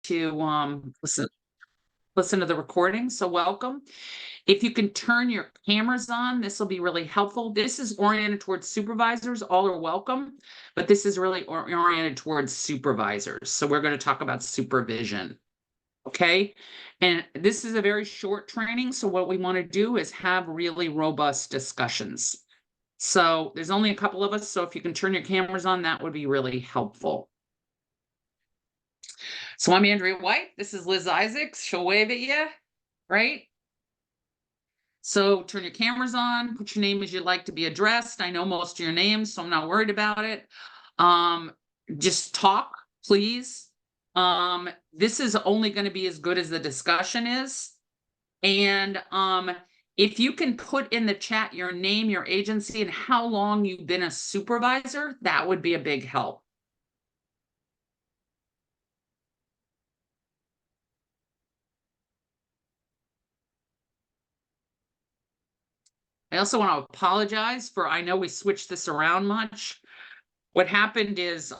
to listen to the recording, so welcome. If you can turn your cameras on, this will be really helpful. This is oriented towards supervisors. All are welcome, but this is really oriented towards supervisors. So we're going to talk about supervision. Okay. And this is a very short training. So what we want to do is have really robust discussions. So there's only a couple of us. So if you can turn your cameras on, that would be really helpful. So I'm Andrea White. This is Liz Isaacs. She'll wave at you, right? So turn your cameras on, put your name as you'd like to be addressed. I know most of your names, so I'm not worried about it. Just talk, please. This is only going to be as good as the discussion is. And if you can put in the chat your name, your agency, and how long you've been a supervisor, that would be a big help. I also want to apologize for, I know we switched this around much. What happened is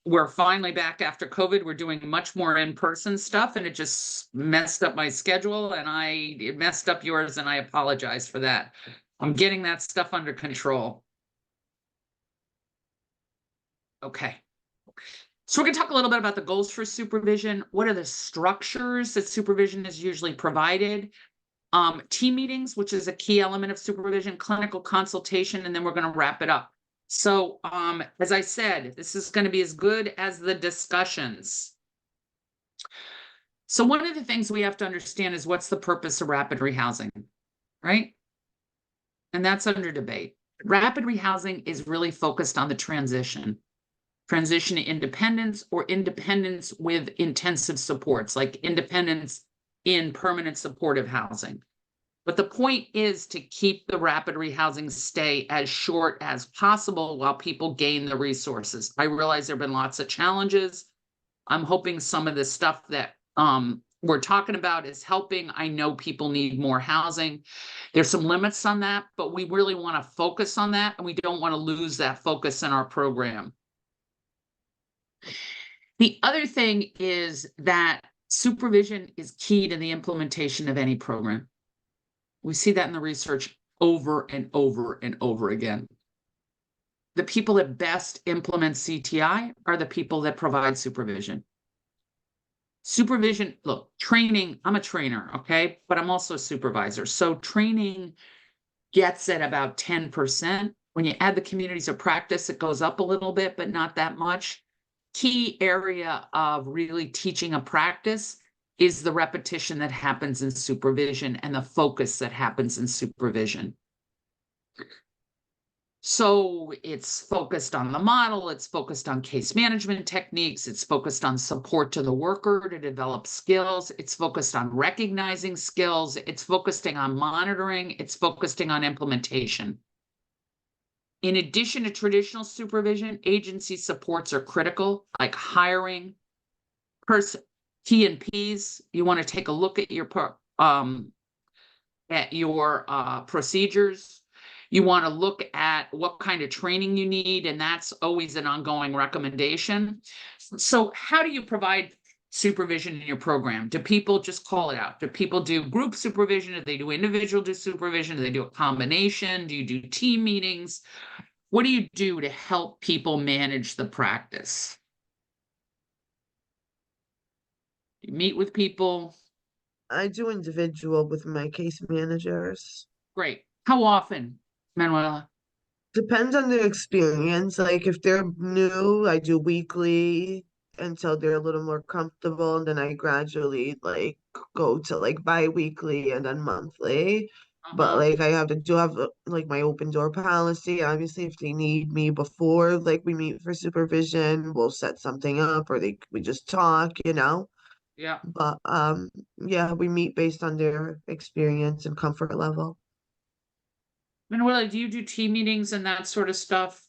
we're finally back after COVID. We're doing much more in-person stuff, and it just messed up my schedule, and it messed up yours, and I apologize for that. I'm getting that stuff under control. Okay. So we're going to talk a little bit about the goals for supervision. What are the structures that supervision is usually provided? Team meetings, which is a key element of supervision, clinical consultation, and then we're going to wrap it up. So, as I said, this is going to be as good as the discussions. So one of the things we have to understand is what's the purpose of rapid rehousing, right? And that's under debate. Rapid rehousing is really focused on the transition to independence or independence with intensive supports, like independence in permanent supportive housing. But the point is to keep the rapid rehousing stay as short as possible while people gain the resources. I realize there have been lots of challenges. I'm hoping some of the stuff that we're talking about is helping. I know people need more housing. There's some limits on that, but we really want to focus on that, and we don't want to lose that focus in our program. The other thing is that supervision is key to the implementation of any program. We see that in the research over and over and over again. The people that best implement CTI are the people that provide supervision. Supervision, look, training, I'm a trainer, okay? But I'm also a supervisor. So training gets at about 10%. When you add the communities of practice, it goes up a little bit, but not that much. Key area of really teaching a practice is the repetition that happens in supervision and the focus that happens in supervision. So it's focused on the model, it's focused on case management techniques, it's focused on support to the worker to develop skills, it's focused on recognizing skills, it's focusing on monitoring, it's focusing on implementation. In addition to traditional supervision, agency supports are critical, like hiring, T&Ps. You want to take a look at your procedures. You want to look at what kind of training you need, and that's always an ongoing recommendation. So how do you provide supervision in your program? Do people just call it out? Do people do group supervision? Do they do individual supervision? Do they do a combination? Do you do team meetings? What do you do to help people manage the practice? You meet with people. I do individual with my case managers. Great. How often, Manuela? Depends on their experience. Like if they're new, I do weekly until they're a little more comfortable, and then I gradually like go to like bi-weekly and then monthly. But like I do have like my open door policy. Obviously, if they need me before like we meet for supervision, we'll set something up, or we just talk, you know. Yeah. But yeah, we meet based on their experience and comfort level. Manuela, do you do team meetings and that sort of stuff?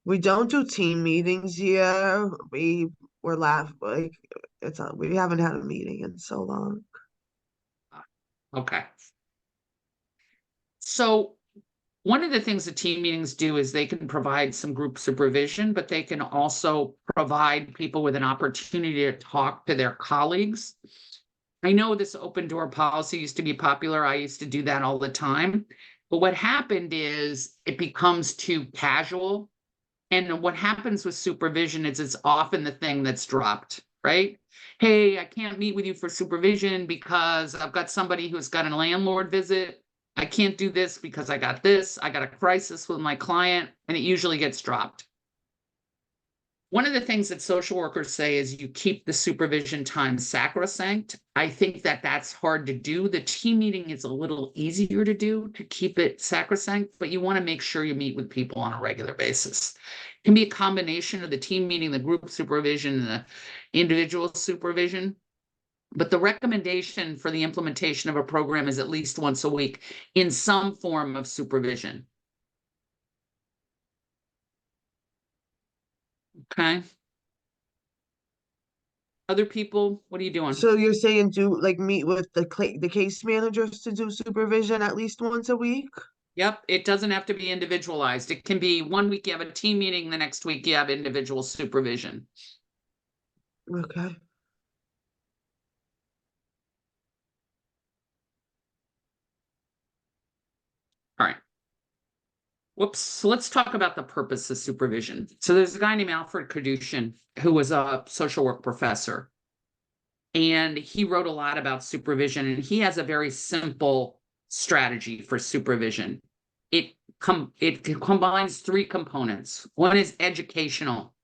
We don't do team meetings here. We're like we haven't had a meeting in so long. Okay. So One of the things the team meetings do is they can provide some group supervision, but they can also provide people with an opportunity to talk to their colleagues. I know this open door policy used to be popular. I used to do that all the time. But what happened is it becomes too casual. And what happens with supervision is it's often the thing that's dropped, right? Hey, I can't meet with you for supervision because I've got somebody who's got a landlord visit. I can't do this because I got this. I got a crisis with my client, and it usually gets dropped. One of the things that social workers say is you keep the supervision time sacrosanct. I think that that's hard to do. The team meeting is a little easier to do to keep it sacrosanct, but you want to make sure you meet with people on a regular basis. It can be a combination of the team meeting, the group supervision, and the individual supervision. But the recommendation for the implementation of a program is at least once a week in some form of supervision. Okay. Other people, what are you doing? So you're saying do like meet with the case managers to do supervision at least once a week? Yep, it doesn't have to be individualized. It can be one week you have a team meeting, the next week you have individual supervision. Okay. All right. Whoops. So let's talk about the purpose of supervision. So there's a guy named Alfred Kadushin who was a social work professor, and he wrote a lot about supervision, and he has a very simple strategy for supervision. It combines three components. One is educational,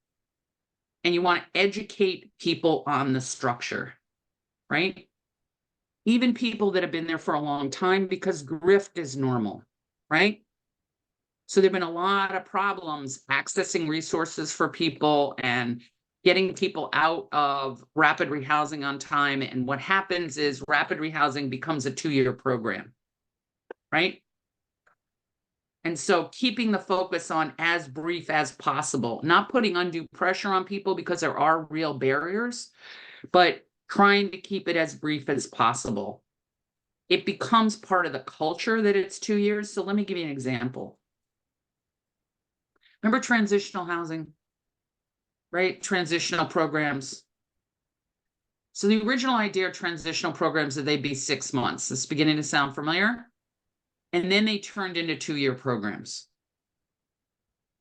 and you want to educate people on the structure, right? Even people that have been there for a long time, because grift is normal, right? So there've been a lot of problems accessing resources for people and getting people out of rapid rehousing on time. And what happens is rapid rehousing becomes a 2-year program, right? And so keeping the focus on as brief as possible, not putting undue pressure on people because there are real barriers, but trying to keep it as brief as possible. It becomes part of the culture that it's 2 years. So let me give you an example. Remember transitional housing, right? Transitional programs. So the original idea of transitional programs that they'd be 6 months. This is beginning to sound familiar. And then they turned into 2-year programs.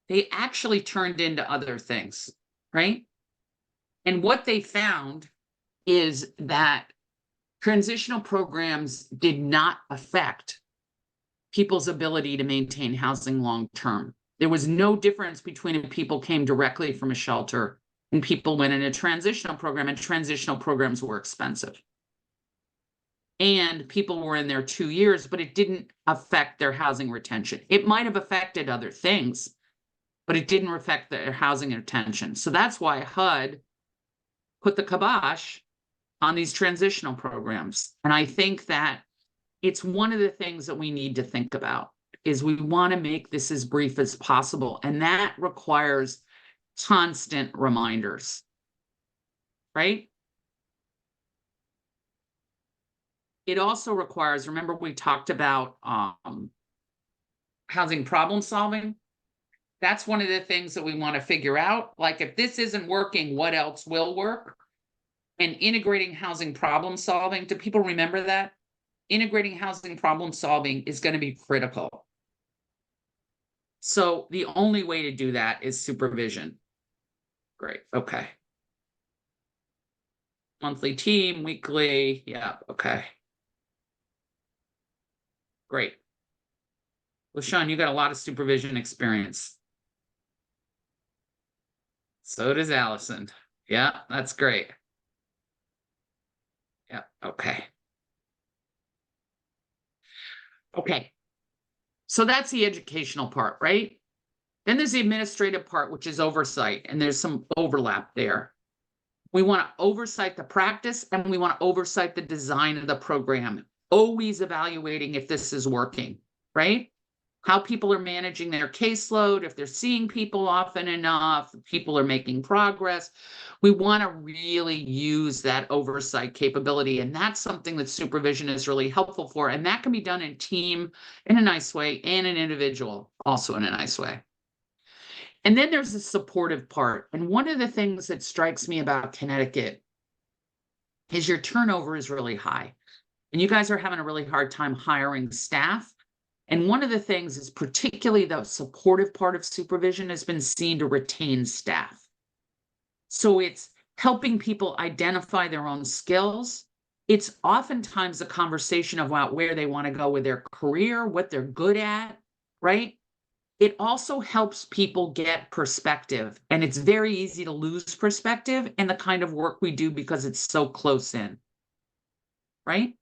They actually turned into other things, right? And what they found is that transitional programs did not affect people's ability to maintain housing long term. There was no difference between if people came directly from a shelter and people went in a transitional program, and transitional programs were expensive. And people were in there 2 years, but it didn't affect their housing retention. It might have affected other things, but it didn't affect their housing retention. So that's why HUD put the kibosh on these transitional programs. And I think that it's one of the things that we need to think about is we want to make this as brief as possible. And that requires constant reminders, right? It also requires, remember we talked about housing problem solving? That's one of the things that we want to figure out. Like if this isn't working, what else will work? And integrating housing problem solving, do people remember that? Integrating housing problem solving is going to be critical. So the only way to do that is supervision. Great. Okay. Monthly team, weekly. Yeah. Okay. Great. Well, Sean, you got a lot of supervision experience. So does Allison. Yeah, that's great. Yeah. Okay. Okay. So that's the educational part, right? Then there's the administrative part, which is oversight, and there's some overlap there. We want to oversight the practice, and we want to oversight the design of the program, always evaluating if this is working, right? how people are managing their caseload, if they're seeing people often enough, if people are making progress. We want to really use that oversight capability. And that's something that supervision is really helpful for. And that can be done in team in a nice way and an individual also in a nice way. And then there's the supportive part. And one of the things that strikes me about Connecticut is your turnover is really high. And you guys are having a really hard time hiring staff. And one of the things is particularly the supportive part of supervision has been seen to retain staff. So it's helping people identify their own skills. It's oftentimes a conversation about where they want to go with their career, what they're good at, right? It also helps people get perspective. And it's very easy to lose perspective in the kind of work we do because it's so close in, right?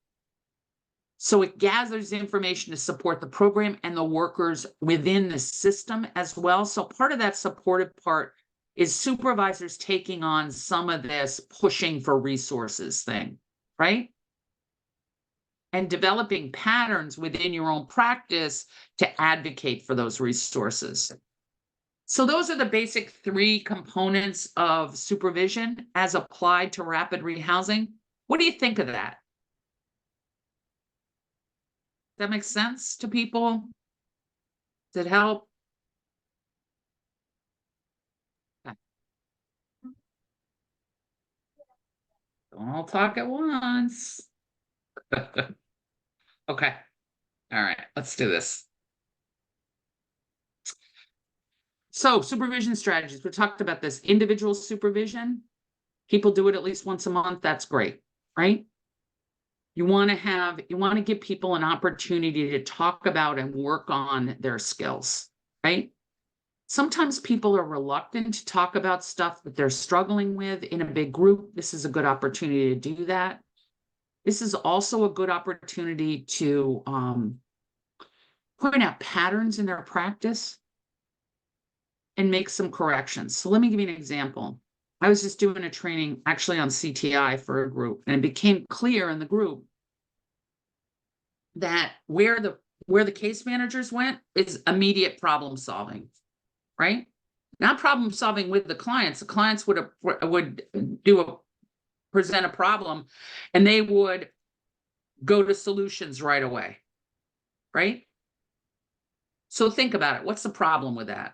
So it gathers information to support the program and the workers within the system as well. So part of that supportive part is supervisors taking on some of this pushing for resources thing, right? And developing patterns within your own practice to advocate for those resources. So those are the basic 3 components of supervision as applied to rapid rehousing. What do you think of that? That makes sense to people? Does it help? Okay. Don't all talk at once. Okay. All right, let's do this. So supervision strategies, we talked about this. Individual supervision, people do it at least once a month. That's great, right? You want to give people an opportunity to talk about and work on their skills, right? Sometimes people are reluctant to talk about stuff that they're struggling with in a big group. This is a good opportunity to do that. This is also a good opportunity to point out patterns in their practice and make some corrections. So let me give you an example. I was just doing a training actually on CTI for a group, and it became clear in the group that where the case managers went is immediate problem solving, right? Not problem solving with the clients. The clients would present a problem, and they would go to solutions right away, right? So think about it. What's the problem with that?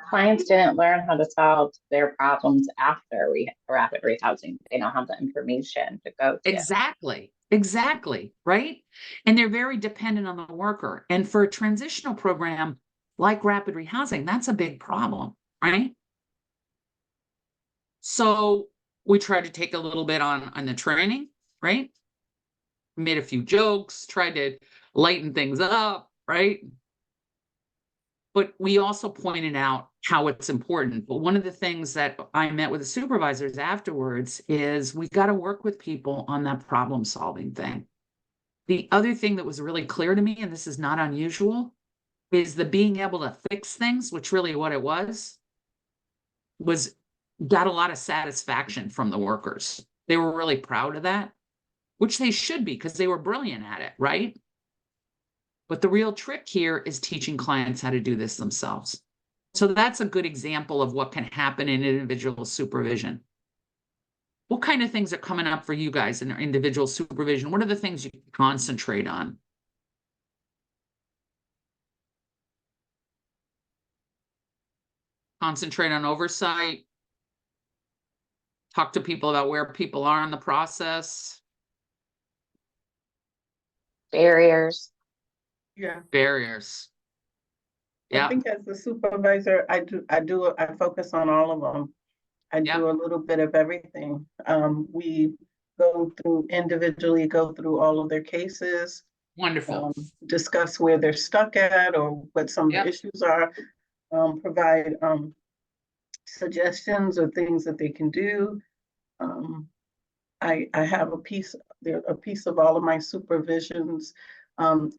Clients didn't learn how to solve their problems after rapid rehousing. They don't have the information to go to. Exactly, right? And they're very dependent on the worker. And for a transitional program like rapid rehousing, that's a big problem, right? So we tried to take a little bit on the training, right? Made a few jokes, tried to lighten things up, right? But we also pointed out how it's important. But one of the things that I met with the supervisors afterwards is we got to work with people on that problem solving thing. The other thing that was really clear to me, and this is not unusual, is the being able to fix things, which really what it was got a lot of satisfaction from the workers. They were really proud of that, which they should be because they were brilliant at it, right? But the real trick here is teaching clients how to do this themselves. So that's a good example of what can happen in individual supervision. What kind of things are coming up for you guys in individual supervision? What are the things you concentrate on? Concentrate on oversight. Talk to people about where people are in the process. Barriers. Yeah. Barriers. I Yeah. think as a supervisor, I focus on all of them. I do a little bit of everything. We go through all of their cases. Wonderful. Discuss where they're stuck at or what some of the issues are. Provide suggestions or things that they can do. I have a piece of all of my supervisions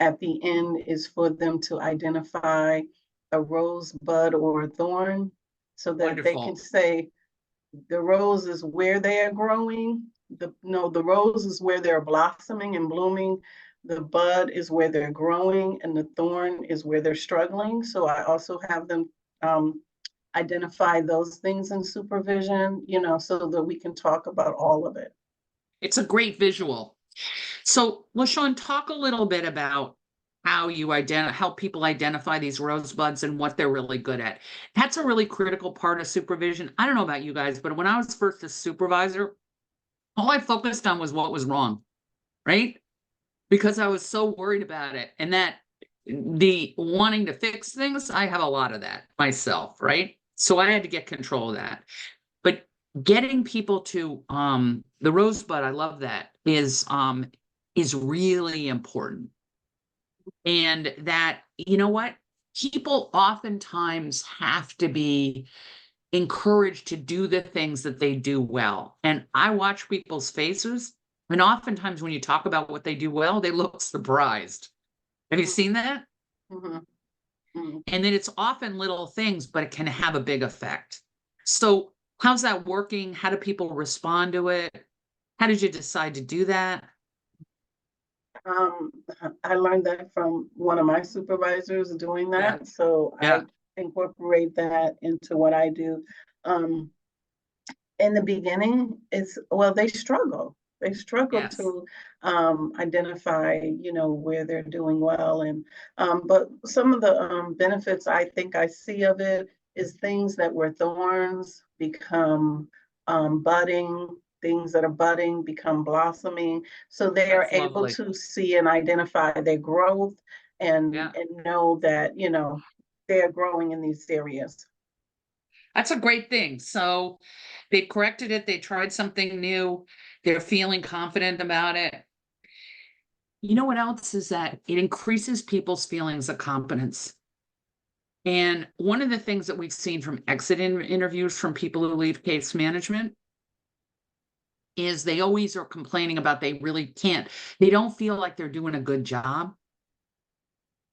at the end is for them to identify a rosebud or a thorn so that they can say the rose is where they are growing, the rose is where they're blossoming and blooming. The bud is where they're growing, and the thorn is where they're struggling. So I also have them identify those things in supervision, so that we can talk about all of it. It's a great visual. So, LaShawn, talk a little bit about how you help people identify these rosebuds and what they're really good at. That's a really critical part of supervision. I don't know about you guys, but when I was first a supervisor, all I focused on was what was wrong, right? Because I was so worried about it. And that the wanting to fix things, I have a lot of that myself, right? So I had to get control of that. But getting people to the rosebud, I love that, is really important. And that, you know what? People oftentimes have to be encouraged to do the things that they do well. And I watch people's faces, and oftentimes when you talk about what they do well, they look surprised. Have you seen that? Mm-hmm. Mm-hmm. And then it's often little things, but it can have a big effect. So how's that working? How do people respond to it? How did you decide to do that? I learned that from one of my supervisors doing that. Yeah. So Yeah. I incorporate that into what I do. In the beginning, they struggle. They struggle Yes. to identify, where they're doing well. And but some of the benefits I think I see of it is things that were thorns become budding, things that are budding become blossoming. So they are That's able lovely. to see and identify their growth and Yeah. know that, they're growing in these areas. That's a great thing. So they corrected it. They tried something new. They're feeling confident about it. You know what else is that it increases people's feelings of competence. And one of the things that we've seen from exit interviews from people who leave case management is they always are complaining about they really can't. They don't feel like they're doing a good job.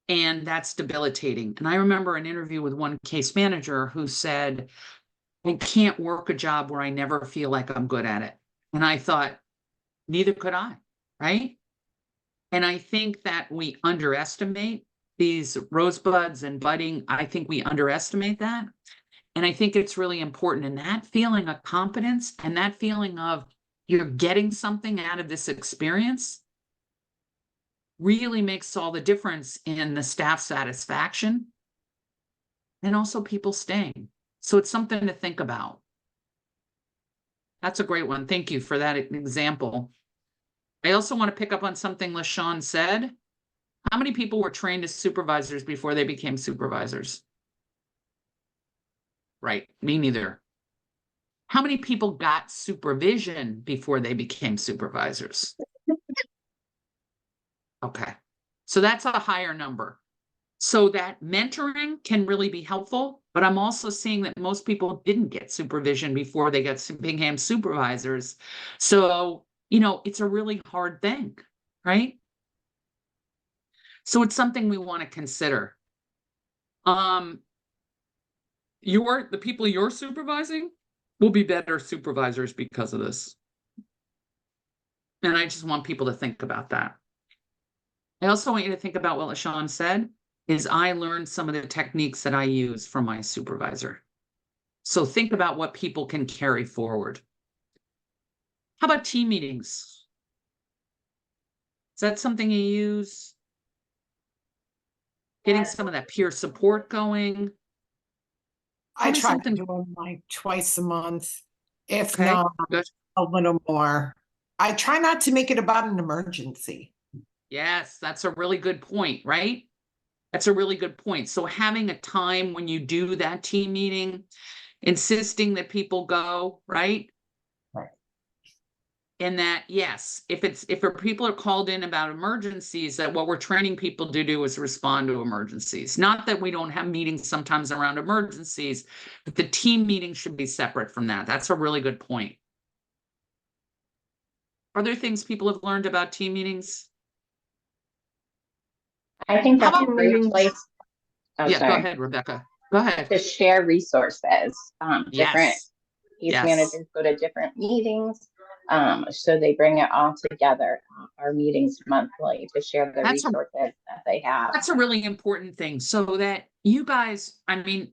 And that's debilitating. And I remember an interview with one case manager who said, I can't work a job where I never feel like I'm good at it. And I thought, neither could I, right? And I think that we underestimate these rosebuds and budding. I think we underestimate that. And I think it's really important. And that feeling of competence and that feeling of you're getting something out of this experience really makes all the difference in the staff satisfaction and also people staying. So it's something to think about. That's a great one. Thank you for that example. I also want to pick up on something LaShawn said. How many people were trained as supervisors before they became supervisors? Right, me neither. How many people got supervision before they became supervisors? Okay, so that's a higher number. So that mentoring can really be helpful, but I'm also seeing that most people didn't get supervision before they became supervisors. So, it's a really hard thing, right? So it's something we want to consider. The people you're supervising will be better supervisors because of this. And I just want people to think about that. I also want you to think about what LaShawn said, is I learned some of the techniques that I use from my supervisor. So think about what people can carry forward. How about team meetings? Is that something you use? Getting some of that peer support going? I try to do them like twice a month, if not Good. a little more. I try not to make it about an emergency. Yes, that's a really good point, right? That's a really good point. So having a time when you do that team meeting, insisting that people go, right? Right. And that, yes, if people are called in about emergencies, that what we're training people to do is respond to emergencies. Not that we don't have meetings sometimes around emergencies, but the team meeting should be separate from that. That's a really good point. Are there things people have learned about team meetings? I think that's a Team great meetings- place. Oh, Yeah, sorry. go ahead, Rebecca. Go ahead. To share resources. Different Yes. case Yes. managers go to different meetings. So they bring it all together, our meetings monthly to share the That's a- resources that they have. That's a really important thing, so that you guys, I mean,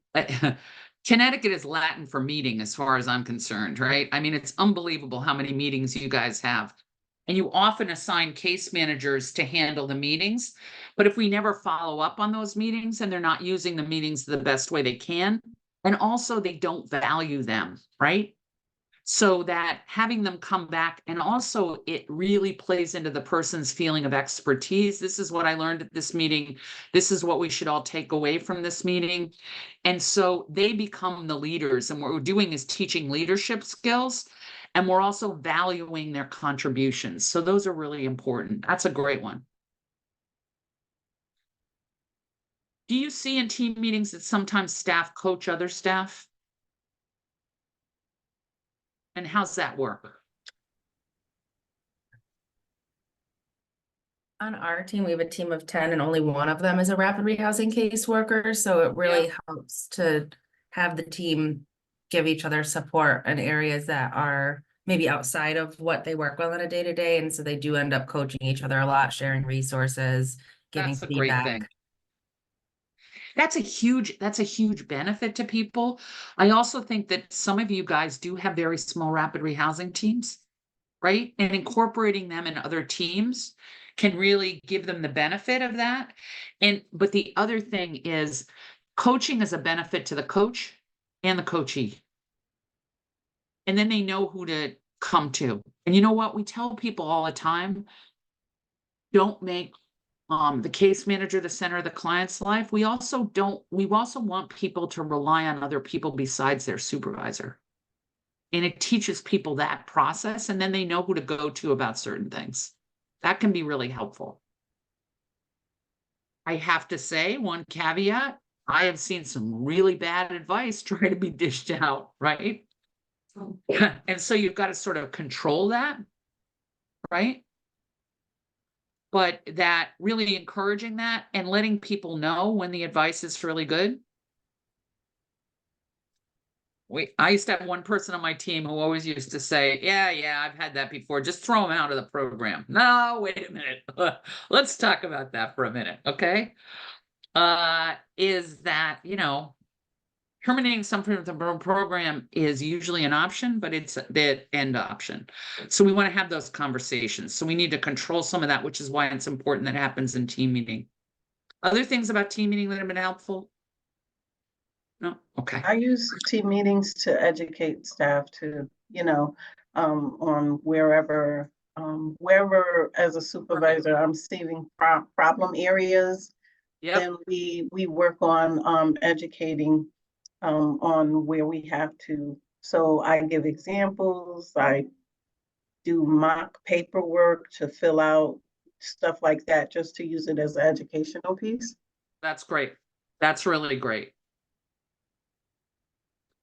Connecticut is Latin for meeting as far as I'm concerned, right? I mean, it's unbelievable how many meetings you guys have. And you often assign case managers to handle the meetings. But if we never follow up on those meetings and they're not using the meetings the best way they can, and also they don't value them, right? So that having them come back, and also it really plays into the person's feeling of expertise. This is what I learned at this meeting. This is what we should all take away from this meeting. And so they become the leaders. And what we're doing is teaching leadership skills. And we're also valuing their contributions. So those are really important. That's a great one. Do you see in team meetings that sometimes staff coach other staff? And how's that work? On our team, we have a team of 10 and only one of them is a rapid rehousing caseworker. So it really helps to have the team give each other support in areas that are maybe outside of what they work well on a day-to-day. And so they do end up coaching each other a lot, sharing resources, giving That's a great thing. feedback. That's a huge benefit to people. I also think that some of you guys do have very small rapid rehousing teams, right? And incorporating them in other teams can really give them the benefit of that. But the other thing is coaching is a benefit to the coach and the coachee. And then they know who to come to. And you know what? We tell people all the time, don't make the case manager the center of the client's life. We also want people to rely on other people besides their supervisor. And it teaches people that process, and then they know who to go to about certain things. That can be really helpful. I have to say, one caveat, I have seen some really bad advice try to be dished out, right? And so you've got to sort of control that, right? But that really encouraging that and letting people know when the advice is really good. I used to have one person on my team who always used to say, yeah, I've had that before. Just throw them out of the program. No, wait a minute. Let's talk about that for a minute. Okay. Is that, terminating something from the program is usually an option, but it's the end option. So we want to have those conversations. So we need to control some of that, which is why it's important that happens in team meeting. Other things about team meeting that have been helpful? No? Okay. I use team meetings to educate staff to, on wherever as a supervisor, I'm seeing problem areas. Yep. Then we work on educating on where we have to. So I give examples, I do mock paperwork to fill out, stuff like that, just to use it as an educational piece. That's great. That's really great.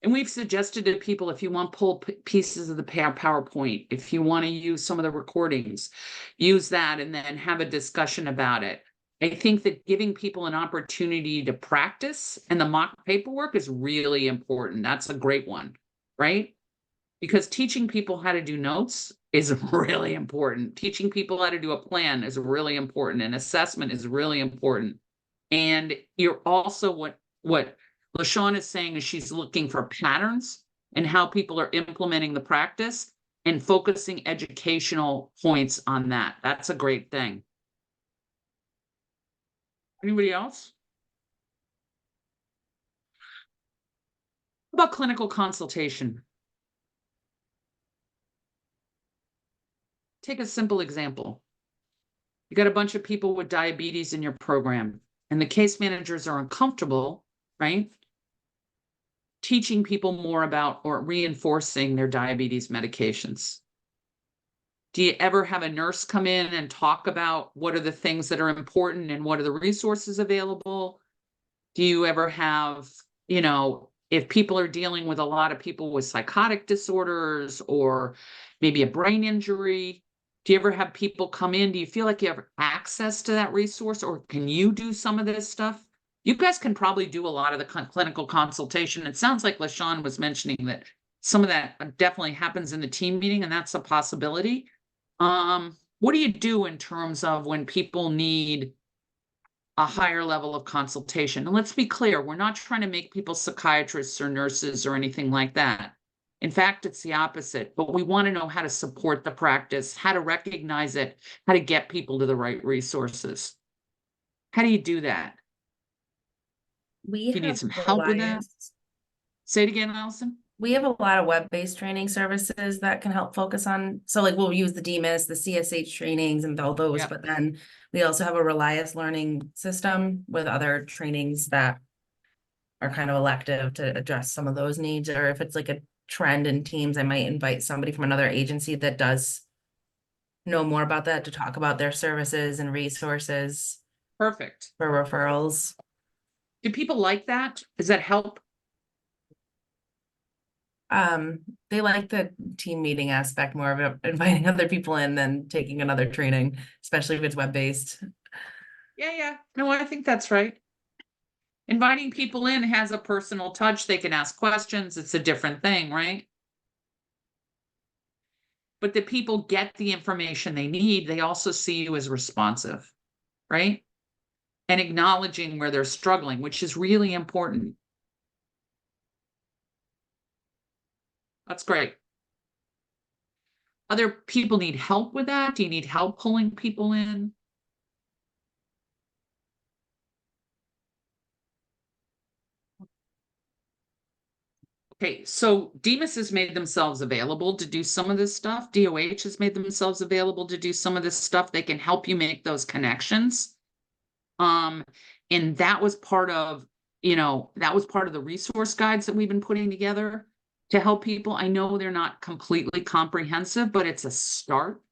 And we've suggested to people, if you want to pull pieces of the PowerPoint, if you want to use some of the recordings, use that and then have a discussion about it. I think that giving people an opportunity to practice and the mock paperwork is really important. That's a great one, right? Because teaching people how to do notes is really important. Teaching people how to do a plan is really important. And assessment is really important. And you're also what LaShawn is saying is she's looking for patterns and how people are implementing the practice and focusing educational points on that. That's a great thing. Anybody else? How about clinical consultation? Take a simple example. You got a bunch of people with diabetes in your program, and the case managers are uncomfortable, right? Teaching people more about or reinforcing their diabetes medications. Do you ever have a nurse come in and talk about what are the things that are important and what are the resources available? Do you ever have, if people are dealing with a lot of people with psychotic disorders or maybe a brain injury, do you ever have people come in? Do you feel like you have access to that resource, or can you do some of this stuff? You guys can probably do a lot of the clinical consultation. It sounds like LaShawn was mentioning that some of that definitely happens in the team meeting, and that's a possibility. What do you do in terms of when people need a higher level of consultation? And let's be clear, we're not trying to make people psychiatrists or nurses or anything like that. In fact, it's the opposite, but we want to know how to support the practice, how to recognize it, how to get people to the right resources. How do you do that? We Do you need have some help with that? Reliance. Say it again, Allison. We have a lot of web-based training services that can help focus on, so like we'll use the DMIS, the CSH trainings and all those, Yep. but then we also have a Reliance learning system with other trainings that are kind of elective to address some of those needs, or if it's like a trend in teams, I might invite somebody from another agency that does know more about that to talk about their services and resources Perfect. for referrals. Do people like that? Does that help? They like the team meeting aspect more of it, inviting other people in than taking another training, especially if it's web-based. Yeah. No, I think that's right. Inviting people in has a personal touch. They can ask questions. It's a different thing, right? But the people get the information they need. They also see you as responsive, right? And acknowledging where they're struggling, which is really important. That's great. Other people need help with that? Do you need help pulling people in? Okay, so DMIS has made themselves available to do some of this stuff. DOH has made themselves available to do some of this stuff. They can help you make those connections. And that was part of, that was part of the resource guides that we've been putting together to help people. I know they're not completely comprehensive, but it's a start,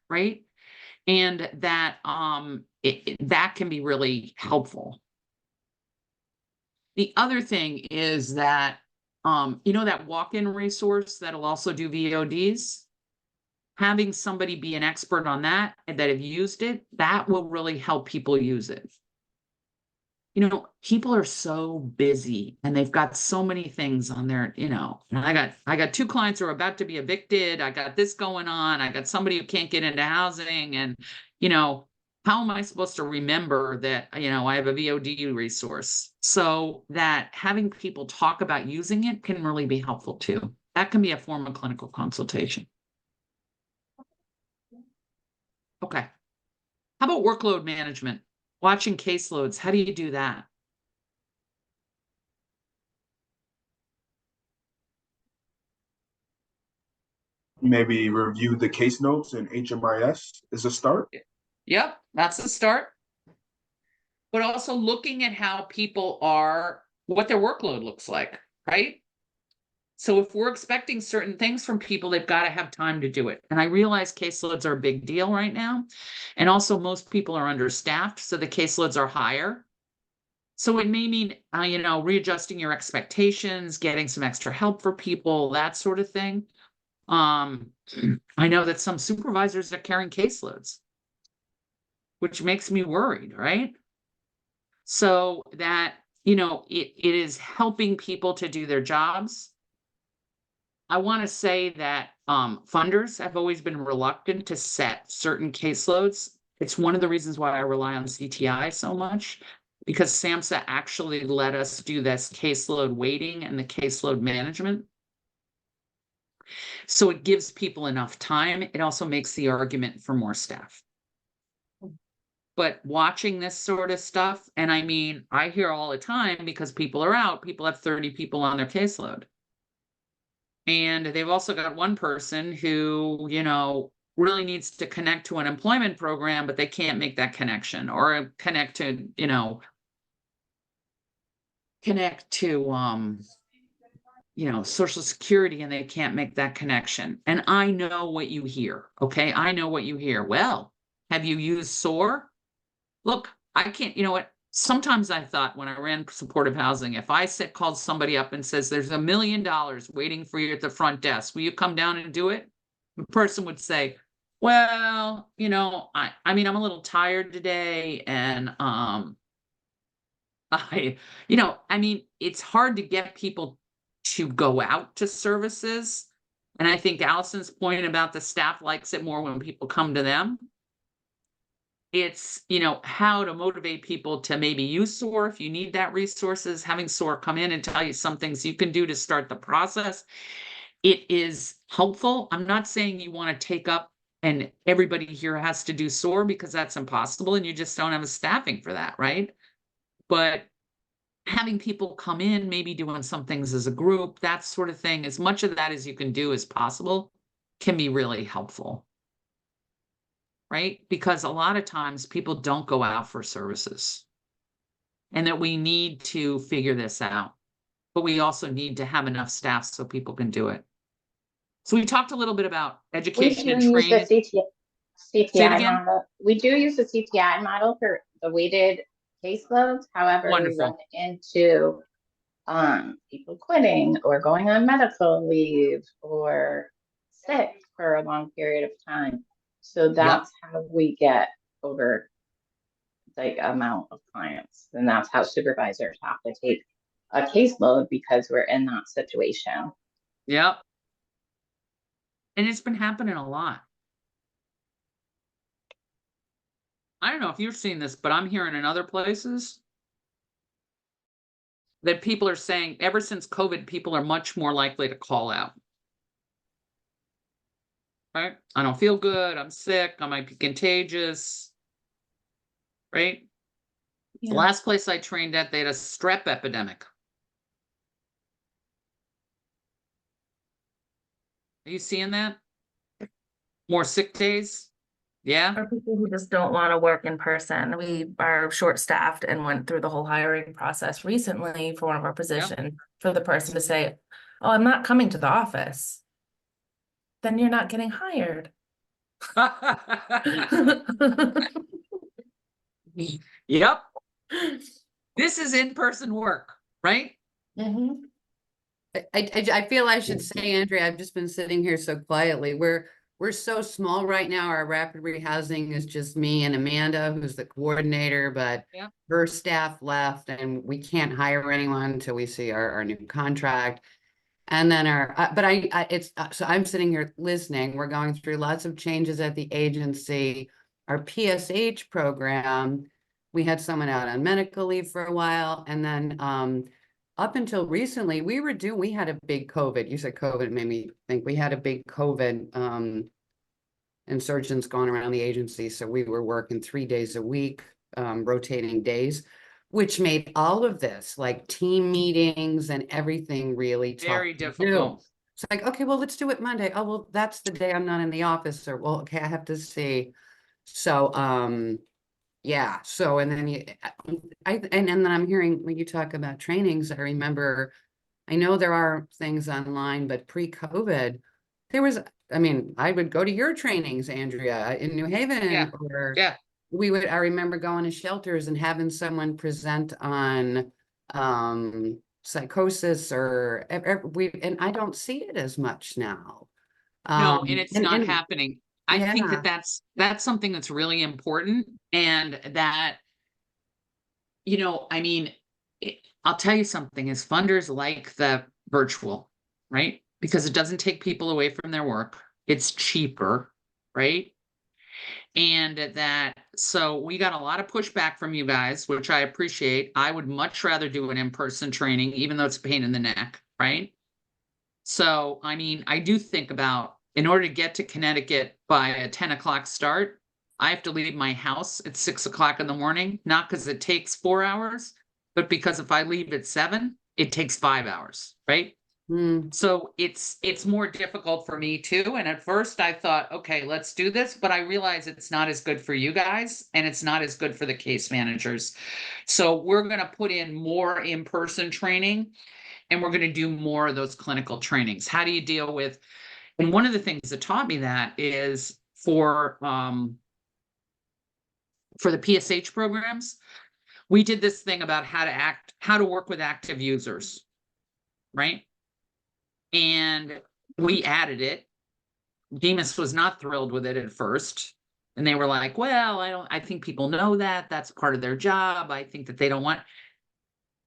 right? And that that can be really helpful. The other thing is that that walk-in resource that'll also do VODs, having somebody be an expert on that and that have used it, that will really help people use it. People are so busy and they've got so many things on their, I got 2 clients who are about to be evicted. I got this going on. I got somebody who can't get into housing. And, how am I supposed to remember that, I have a VOD resource? So that having people talk about using it can really be helpful too. That can be a form of clinical consultation. Okay. How about workload management? Watching caseloads, how do you do that? Maybe review the case notes in HMIS is a start. Yep, that's a start. But also looking at how people what their workload looks like, right? So if we're expecting certain things from people, they've got to have time to do it. And I realize caseloads are a big deal right now. And also most people are understaffed, so the caseloads are higher. So it may mean, readjusting your expectations, getting some extra help for people, that sort of thing. I know that some supervisors are carrying caseloads, which makes me worried, right? So that, it is helping people to do their jobs. I want to say that funders have always been reluctant to set certain caseloads. It's one of the reasons why I rely on CTI so much, because SAMHSA actually let us do this caseload weighting and the caseload management. So it gives people enough time. It also makes the argument for more staff. But watching this sort of stuff, and I mean, I hear all the time because people are out, people have 30 people on their caseload. And they've also got one person who, really needs to connect to an employment program, but they can't make that connection, or connect to Social Security, and they can't make that connection. And I know what you hear. Okay. I know what you hear. Well, have you used SOAR? Look, I can't, sometimes I thought when I ran supportive housing, if I called somebody up and says, there's $1 million waiting for you at the front desk, will you come down and do it? The person would say, well, I mean, I'm a little tired today. And, it's hard to get people to go out to services. And I think Allison's point about the staff likes it more when people come to them. It's, how to motivate people to maybe use SOAR if you need that resources, having SOAR come in and tell you some things you can do to start the process. It is helpful. I'm not saying you want to take up and everybody here has to do SOAR because that's impossible and you just don't have a staffing for that, right? But having people come in, maybe doing some things as a group, that sort of thing, as much of that as you can do as possible can be really helpful. Right? Because a lot of times people don't go out for services and that we need to figure this out, but we also need to have enough staff so people can do it. So we talked a little bit about We education do and use the training. Say it CTI again. model. We do use the CTI model for the weighted caseloads. However, we Wonderful. run into people quitting or going on medical leave or sick for a long period of time. So that's how we get over the amount of clients. And that's how supervisors have to take a caseload because we're in that situation. Yep. And it's been happening a lot. I don't know if you've seen this, but I'm hearing in other places that people are saying ever since COVID, people are much more likely to call out. Right? I don't feel good. I'm sick. I might be contagious. Right? Yeah. The last place I trained at, they had a strep epidemic. Are you seeing that? More sick days? Yeah. Or people who just don't want to work in person. We are short-staffed and went through the whole hiring process recently for one of our positions for the person to say, oh, I'm not coming to the office. Then you're not getting hired. Yep. This is in-person work, right? Mhm. I feel I should say, Andrea, I've just been sitting here so quietly. We're so small right now. Our rapid rehousing is just me and Amanda, who's the coordinator, but Yeah. her staff left and we can't hire anyone until we see our new contract. And then so I'm sitting here listening. We're going through lots of changes at the agency. Our PSH program, we had someone out on medical leave for a while. And then up until recently, we had a big COVID. You said COVID, made me think we had a big COVID insurgents going around the agency. So we were working 3 days a week, rotating days, which made all of this like team meetings and everything really tough Very to do. difficult. It's like, okay, well, let's do it Monday. Oh, well, that's the day I'm not in the office. Or, well, okay, I have to see. So, yeah. So, and then and then I'm hearing when you talk about trainings, I know there are things online, but pre-COVID, I would go to your trainings, Andrea, in New Haven, or Yeah. I remember going to shelters and having someone present on psychosis and I don't see it as much now. No, and it's not and happening. I think yeah. that's something that's really important, and that, I'll tell you something, is funders like the virtual, right? Because it doesn't take people away from their work. It's cheaper, right? And so we got a lot of pushback from you guys, which I appreciate. I would much rather do an in-person training, even though it's a pain in the neck, right? So, I do think about, in order to get to Connecticut by a 10 o'clock start, I have to leave my house at 6 o'clock in the morning, not because it takes 4 hours, but because if I leave at 7, it takes 5 hours, right? So it's more difficult for me too. And at first I thought, okay, let's do this, but I realize it's not as good for you guys and it's not as good for the case managers. So we're going to put in more in-person training and we're going to do more of those clinical trainings. How do you deal with, and one of the things that taught me that is for the PSH programs, we did this thing about how to work with active users, right? And we added it. Demas was not thrilled with it at first. And they were like, well, I think people know that's part of their job. I think that they don't want.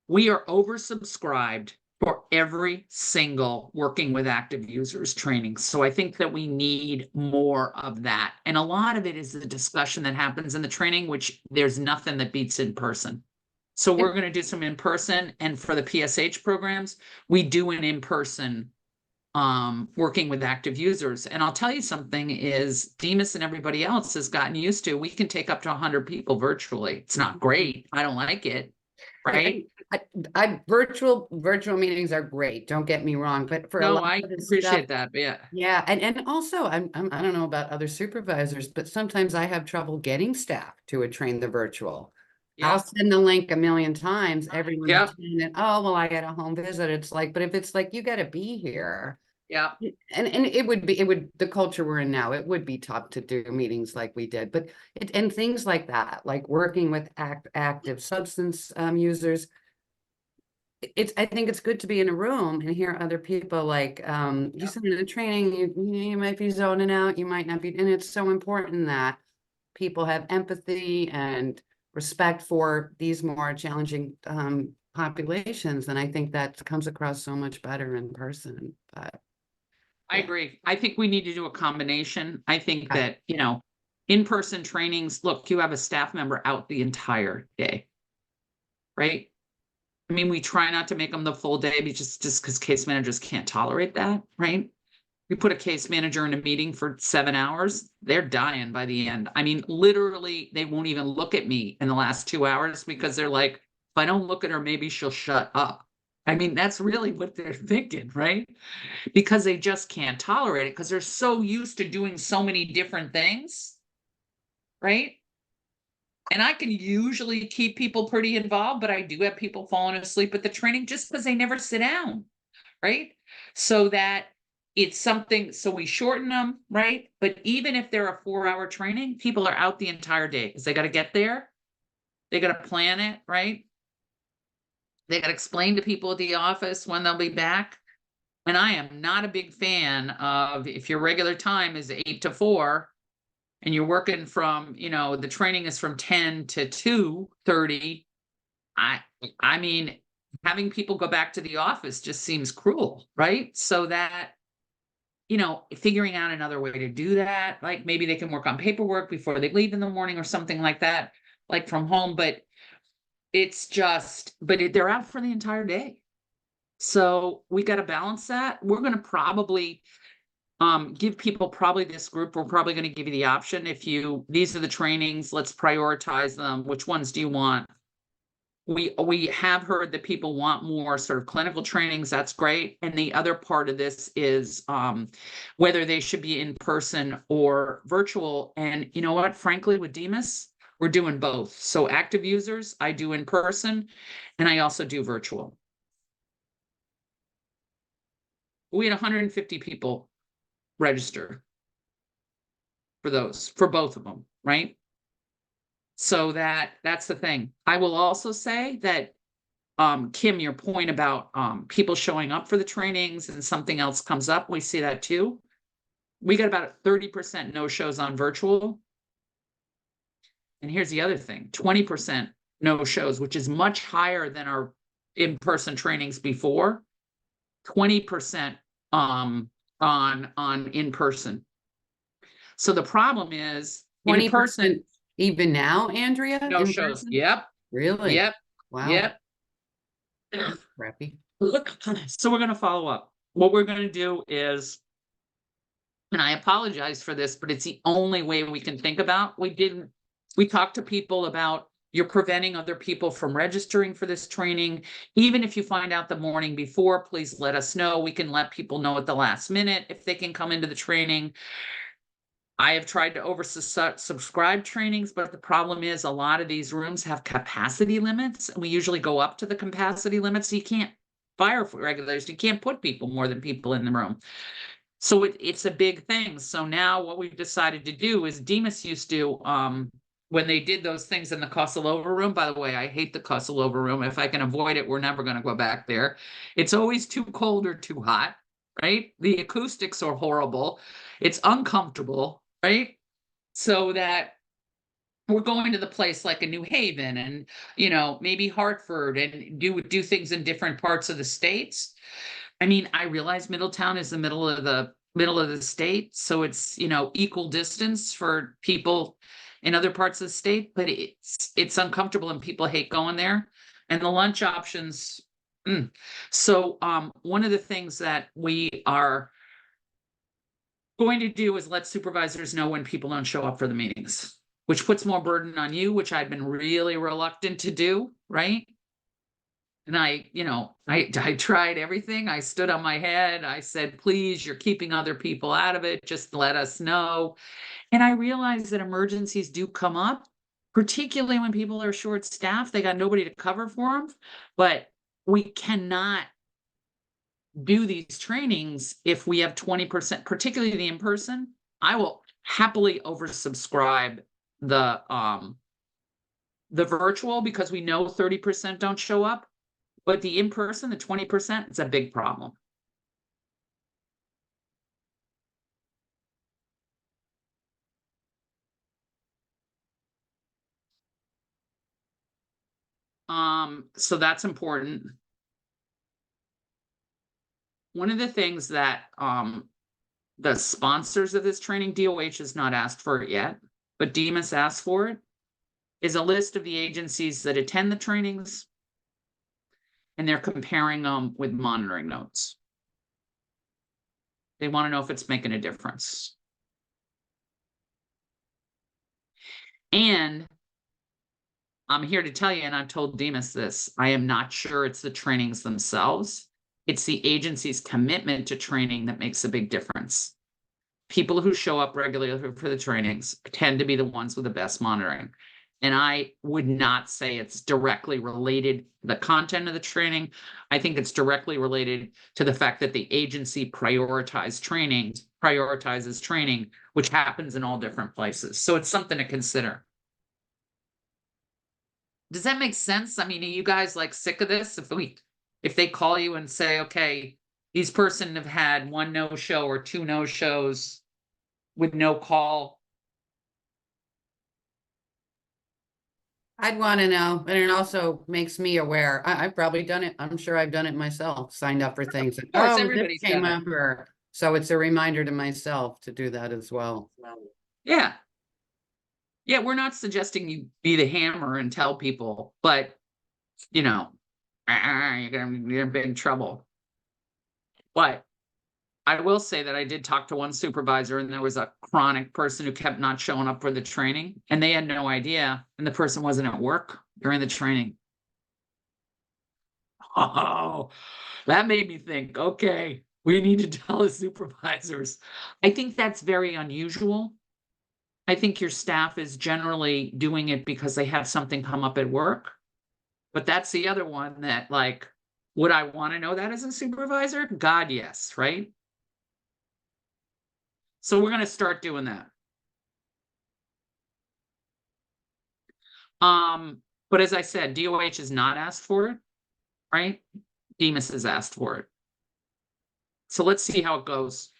We are oversubscribed for every single working with active users training. So I think that we need more of that. And a lot of it is the discussion that happens in the training, which there's nothing that beats in person. So we're going to do some in person, and for the PSH programs, we do an in-person working with active users. And I'll tell you something is Demas and everybody else has gotten used to, we can take up to 100 people virtually. It's not great. I don't like it. Right. I virtual meetings are great. Don't get me wrong, but for a No, lot I of this appreciate stuff, that. But yeah. yeah, and also I don't know about other supervisors, but sometimes I have trouble getting staff to attend the virtual. Yeah. I'll send the link a million times, everyone Yeah. attend it. Oh, well, I got a home visit. It's like, but if it's like you got to be here. Yeah. And it would the culture we're in now, it would be tough to do meetings like we did, but and things like that, like working with active substance users. I think it's good to be in a room and hear other people, like you said in the training, you might be zoning out, you might not be, and it's so important that people have empathy and respect for these more challenging populations, and I think that comes across so much better in person. But I agree. I think we need to do a combination. I think Okay. that, in-person trainings, look, you have a staff member out the entire day, right? I mean, we try not to make them the full day just because case managers can't tolerate that, right? We put a case manager in a meeting for 7 hours, they're dying by the end. I mean, literally, they won't even look at me in the last 2 hours because they're like, if I don't look at her, maybe she'll shut up. I mean, that's really what they're thinking, right? Because they just can't tolerate it because they're so used to doing so many different things, right? And I can usually keep people pretty involved, but I do have people falling asleep at the training just because they never sit down, right? So that it's something, so we shorten them, right? But even if they're a 4-hour training, people are out the entire day because they got to get there. They got to plan it, right? They got to explain to people at the office when they'll be back. And I am not a big fan of, if your regular time is 8 to 4 and you're working from, the training is from 10 to 2:30. I mean, having people go back to the office just seems cruel, right? So that, figuring out another way to do that, like maybe they can work on paperwork before they leave in the morning or something like that, like from home, but they're out for the entire day. So we got to balance that. We're going to probably give people, probably this group, we're probably going to give you the option. These are the trainings, let's prioritize them. Which ones do you want? We have heard that people want more sort of clinical trainings. That's great. And the other part of this is whether they should be in person or virtual. And you know what? Frankly, with Demas, we're doing both. So active users, I do in person, and I also do virtual. We had 150 people register for both of them, right? So that's the thing. I will also say that, Kim, your point about people showing up for the trainings and something else comes up, we see that too. We got about 30% no-shows on virtual. And here's the other thing, 20% no-shows, which is much higher than our in-person trainings before. 20% on in-person. So the problem is 20% even now, Andrea? No shows. Yep. Really? Yep. Wow. Yep. Crappy. So we're going to follow up. What we're going to do is, and I apologize for this, but it's the only way we can think about. We talked to people about, you're preventing other people from registering for this training. Even if you find out the morning before, please let us know. We can let people know at the last minute if they can come into the training. I have tried to oversubscribe trainings, but the problem is a lot of these rooms have capacity limits. And we usually go up to the capacity limits. So you can't fire regulators. You can't put more than people in the room. So it's a big thing. So now what we've decided to do is, Demas used to, when they did those things in the Kosalova room, by the way, I hate the Kosalova room. If I can avoid it, we're never going to go back there. It's always too cold or too hot, right? The acoustics are horrible. It's uncomfortable, right? So that we're going to the place like a New Haven and, maybe Hartford and do things in different parts of the states. I mean, I realize Middletown is the middle of the state, so it's, equal distance for people in other parts of the state, but it's uncomfortable and people hate going there. And the lunch options. So one of the things that we are going to do is let supervisors know when people don't show up for the meetings, which puts more burden on you, which I've been really reluctant to do, right? And I tried everything. I stood on my head. I said, please, you're keeping other people out of it. Just let us know. And I realized that emergencies do come up, particularly when people are short-staffed. They got nobody to cover for them. But we cannot do these trainings if we have 20%, particularly the in-person. I will happily oversubscribe the virtual because we know 30% don't show up. But the in-person, the 20%, it's a big problem. So that's important. One of the things that the sponsors of this training, DOH has not asked for it yet, but DEMAS asked for it, is a list of the agencies that attend the trainings, and they're comparing them with monitoring notes. They want to know if it's making a difference. And I'm here to tell you, and I've told DEMAS this, I am not sure it's the trainings themselves. It's the agency's commitment to training that makes a big difference. People who show up regularly for the trainings tend to be the ones with the best monitoring. And I would not say it's directly related to the content of the training. I think it's directly related to the fact that the agency prioritizes training, which happens in all different places. So it's something to consider. Does that make sense? I mean, are you guys like sick of this? If they call you and say, okay, these person have had 1 no-show or 2 no-shows with no call. I'd want to know, and it also makes me aware. I've probably done it. I'm sure I've done it myself, signed up for things. Of course, This everybody's came done it. up, so it's a reminder to myself to do that as well. Yeah. Yeah, we're not suggesting you be the hammer and tell people, but you're in big trouble. But I will say that I did talk to one supervisor, and there was a chronic person who kept not showing up for the training, and they had no idea, and the person wasn't at work during the training. Oh, that made me think, okay, we need to tell the supervisors. I think that's very unusual. I think your staff is generally doing it because they have something come up at work. But that's the other one that, like, would I want to know that as a supervisor? God, yes, right? So we're going to start doing that. But as I said, DOH has not asked for it, right? DEMAS has asked for it. So let's see how it goes.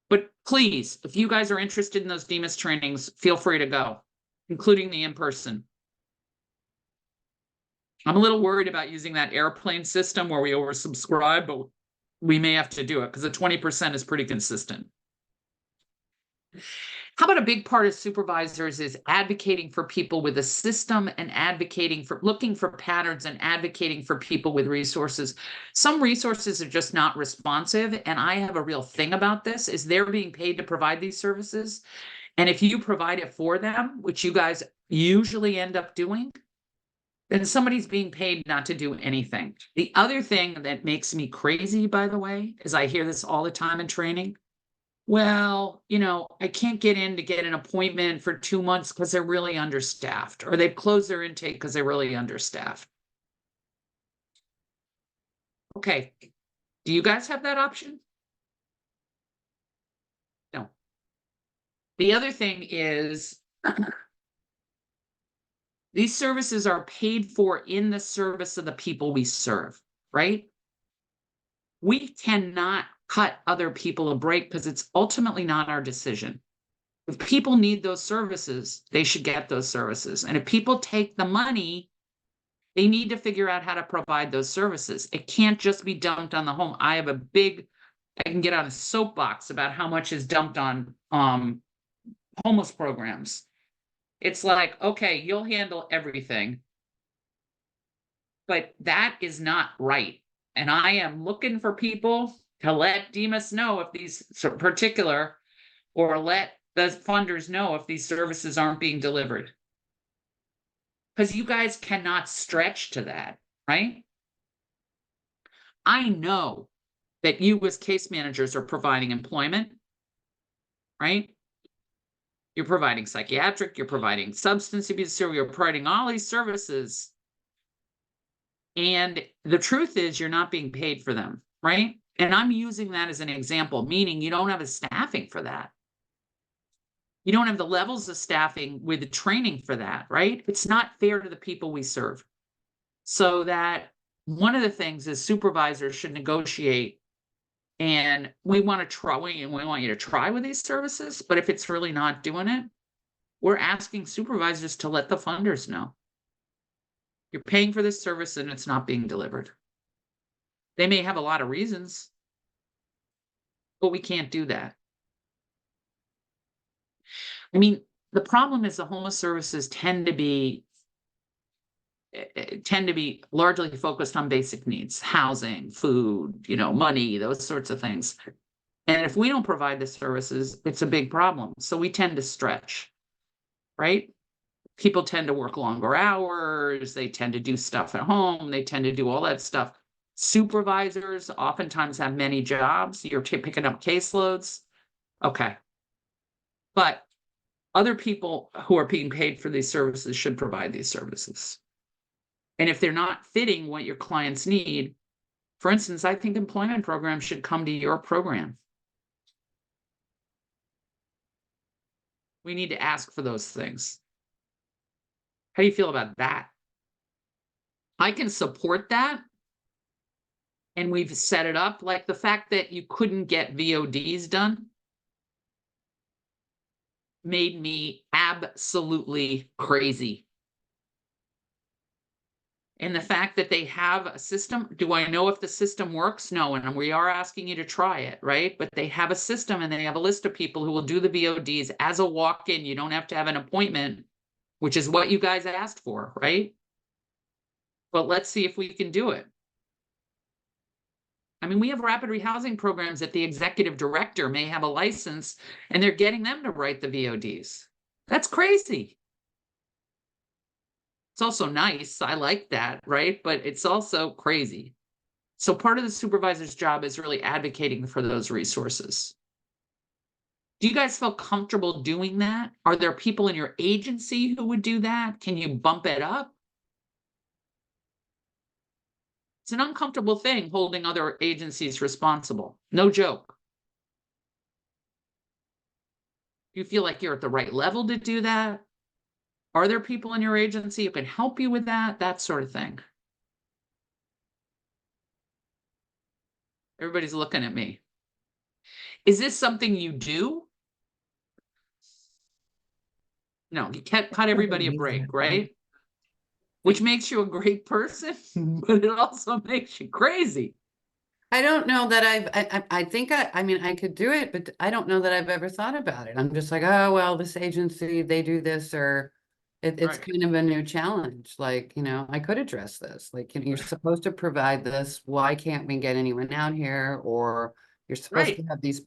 But please, if you guys are interested in those DEMAS trainings, feel free to go, including the in-person. I'm a little worried about using that airplane system where we oversubscribe, but we may have to do it because the 20% is pretty consistent. How about a big part of supervisors is advocating for people with a system and advocating for looking for patterns and advocating for people with resources. Some resources are just not responsive. And I have a real thing about this is they're being paid to provide these services. And if you provide it for them, which you guys usually end up doing, then somebody's being paid not to do anything. The other thing that makes me crazy, by the way, is I hear this all the time in training. Well, I can't get in to get an appointment for 2 months because they're really understaffed, or they've closed their intake because they're really understaffed. Okay. Do you guys have that option? No. The other thing is these services are paid for in the service of the people we serve, right? We cannot cut other people a break because it's ultimately not our decision. If people need those services, they should get those services. And if people take the money, they need to figure out how to provide those services. It can't just be dumped on the home. I can get on a soapbox about how much is dumped on homeless programs. It's like, okay, you'll handle everything. But that is not right. And I am looking for people to let Demas know if these particular, or let the funders know if these services aren't being delivered. Because you guys cannot stretch to that, right? I know that you as case managers are providing employment, right? You're providing psychiatric, you're providing substance abuse, you're providing all these services. And the truth is you're not being paid for them, right? And I'm using that as an example, meaning you don't have the staffing for that. You don't have the levels of staffing with the training for that, right? It's not fair to the people we serve. So that one of the things is supervisors should negotiate, and we want to try, we want you to try with these services, but if it's really not doing it, we're asking supervisors to let the funders know. You're paying for this service and it's not being delivered. They may have a lot of reasons, but we can't do that. I mean, the problem is the homeless services tend to be largely focused on basic needs, housing, food, money, those sorts of things. And if we don't provide the services, it's a big problem. So we tend to stretch, right? People tend to work longer hours. They tend to do stuff at home. They tend to do all that stuff. Supervisors oftentimes have many jobs. You're picking up caseloads. Okay. But other people who are being paid for these services should provide these services. And if they're not fitting what your clients need, for instance, I think employment programs should come to your program. We need to ask for those things. How do you feel about that? I can support that. And we've set it up, like the fact that you couldn't get VODs done made me absolutely crazy. And the fact that they have a system, do I know if the system works? No, and we are asking you to try it, right? But they have a system and they have a list of people who will do the VODs as a walk-in. You don't have to have an appointment, which is what you guys asked for, right? But let's see if we can do it. I mean, we have rapid rehousing programs that the executive director may have a license and they're getting them to write the VODs. That's crazy. It's also nice. I like that, right? But it's also crazy. So part of the supervisor's job is really advocating for those resources. Do you guys feel comfortable doing that? Are there people in your agency who would do that? Can you bump it up? It's an uncomfortable thing holding other agencies responsible. No joke. Do you feel like you're at the right level to do that? Are there people in your agency who can help you with that? That sort of thing. Everybody's looking at me. Is this something you do? No, you can't cut everybody a break, right? Which makes you a great person, but it also makes you crazy. I don't know that I think I mean, I could do it, but I don't know that I've ever thought about it. I'm just like, oh, well, this agency, they do this, or it's Right. kind of a new challenge. Like, I could address this. Like, you're supposed to provide this. Why can't we get anyone out here? Or you're supposed to have these,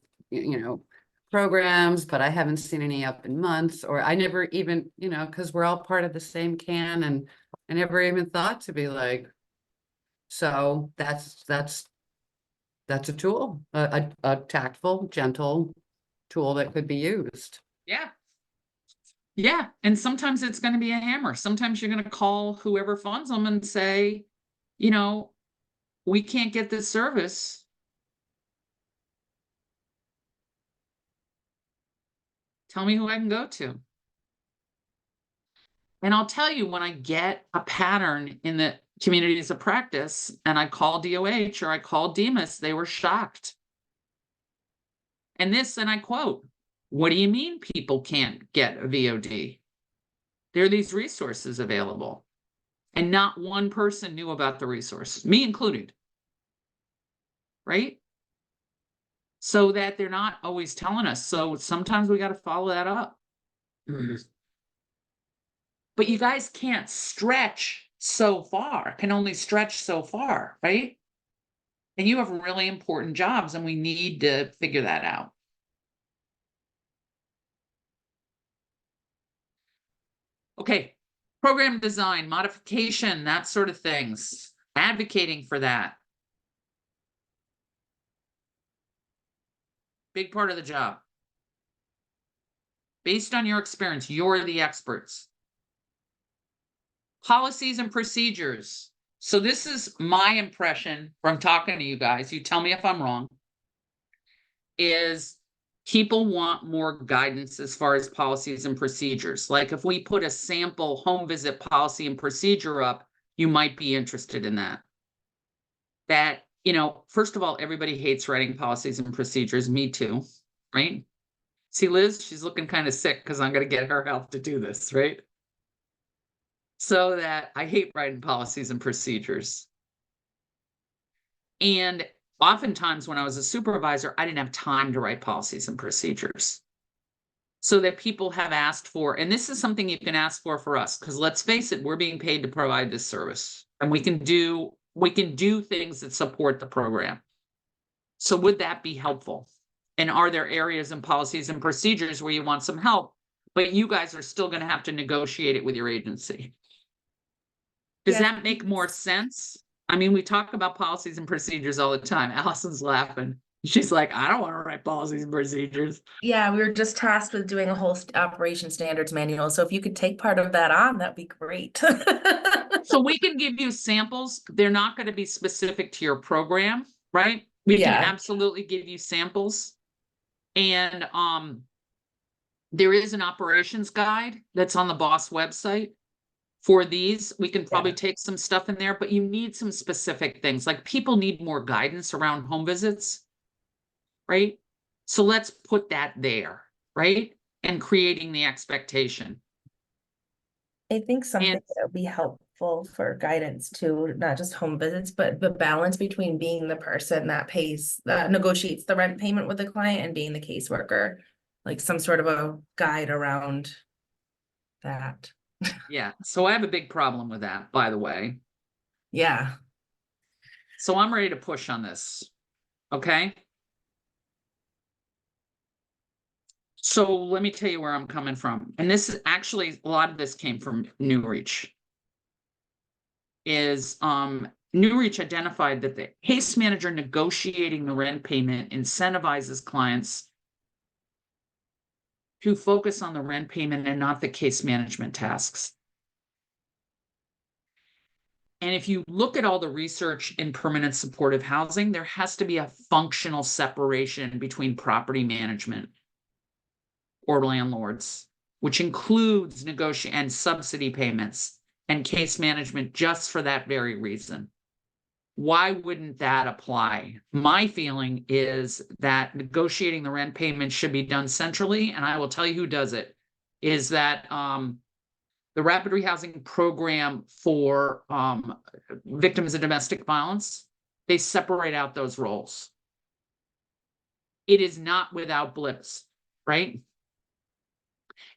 programs, but I haven't seen any up in months, or I never even, because we're all part of the same can, and I never even thought to be like, so that's a tool, a tactful, gentle tool that could be used. Yeah. Yeah. And sometimes it's going to be a hammer. Sometimes you're going to call whoever funds them and say, we can't get this service. Tell me who I can go to. And I'll tell you, when I get a pattern in the communities of practice and I call DOH or I call Demas, they were shocked. And I quote, What do you mean people can't get a VOD? There are these resources available. And not one person knew about the resource, me included. Right? So that they're not always telling us. So sometimes we got to follow that up. But you guys can't stretch so far, can only stretch so far, right? And you have really important jobs, and we need to figure that out. Okay, program design, modification, that sort of things, advocating for that. Big part of the job. Based on your experience, you're the experts. Policies and procedures. So this is my impression from talking to you guys. You tell me if I'm wrong. Is people want more guidance as far as policies and procedures. Like if we put a sample home visit policy and procedure up, you might be interested in that. That, you know, first of all, everybody hates writing policies and procedures. Me too, right? See, Liz, she's looking kind of sick because I'm going to get her help to do this, right? So that I hate writing policies and procedures. And oftentimes when I was a supervisor, I didn't have time to write policies and procedures. So that people have asked for, and this is something you can ask for us, because let's face it, we're being paid to provide this service, and we can do things that support the program. So would that be helpful? And are there areas in policies and procedures where you want some help, but you guys are still going to have to negotiate it with your agency? Does that make more sense? I mean, we talk about policies and procedures all the time. Allison's laughing. She's like, I don't want to write policies and procedures. Yeah, we were just tasked with doing a whole operation standards manual. So if you could take part of that on, that'd be great. So we can give you samples. They're not going to be specific to your program, right? We can absolutely give you samples. And there is an operations guide that's on the BOSS website. For these, we can probably take some stuff in there, but you need some specific things. Like people need more guidance around home visits, right? So let's put that there, right? And creating the expectation. I think something that would be helpful for guidance too, not just home visits, but the balance between being the person that pays, that negotiates the rent payment with the client and being the caseworker, like some sort of a guide around that. Yeah. So I have a big problem with that, by the way. Yeah. So I'm ready to push on this. Okay. So let me tell you where I'm coming from. And this is actually, a lot of this came from New Reach. New Reach identified that the case manager negotiating the rent payment incentivizes clients to focus on the rent payment and not the case management tasks. And if you look at all the research in permanent supportive housing, there has to be a functional separation between property management or landlords, which includes negotiation and subsidy payments and case management just for that very reason. Why wouldn't that apply? My feeling is that negotiating the rent payment should be done centrally, and I will tell you who does it, is that the rapid rehousing program for victims of domestic violence, they separate out those roles. It is not without blips, right?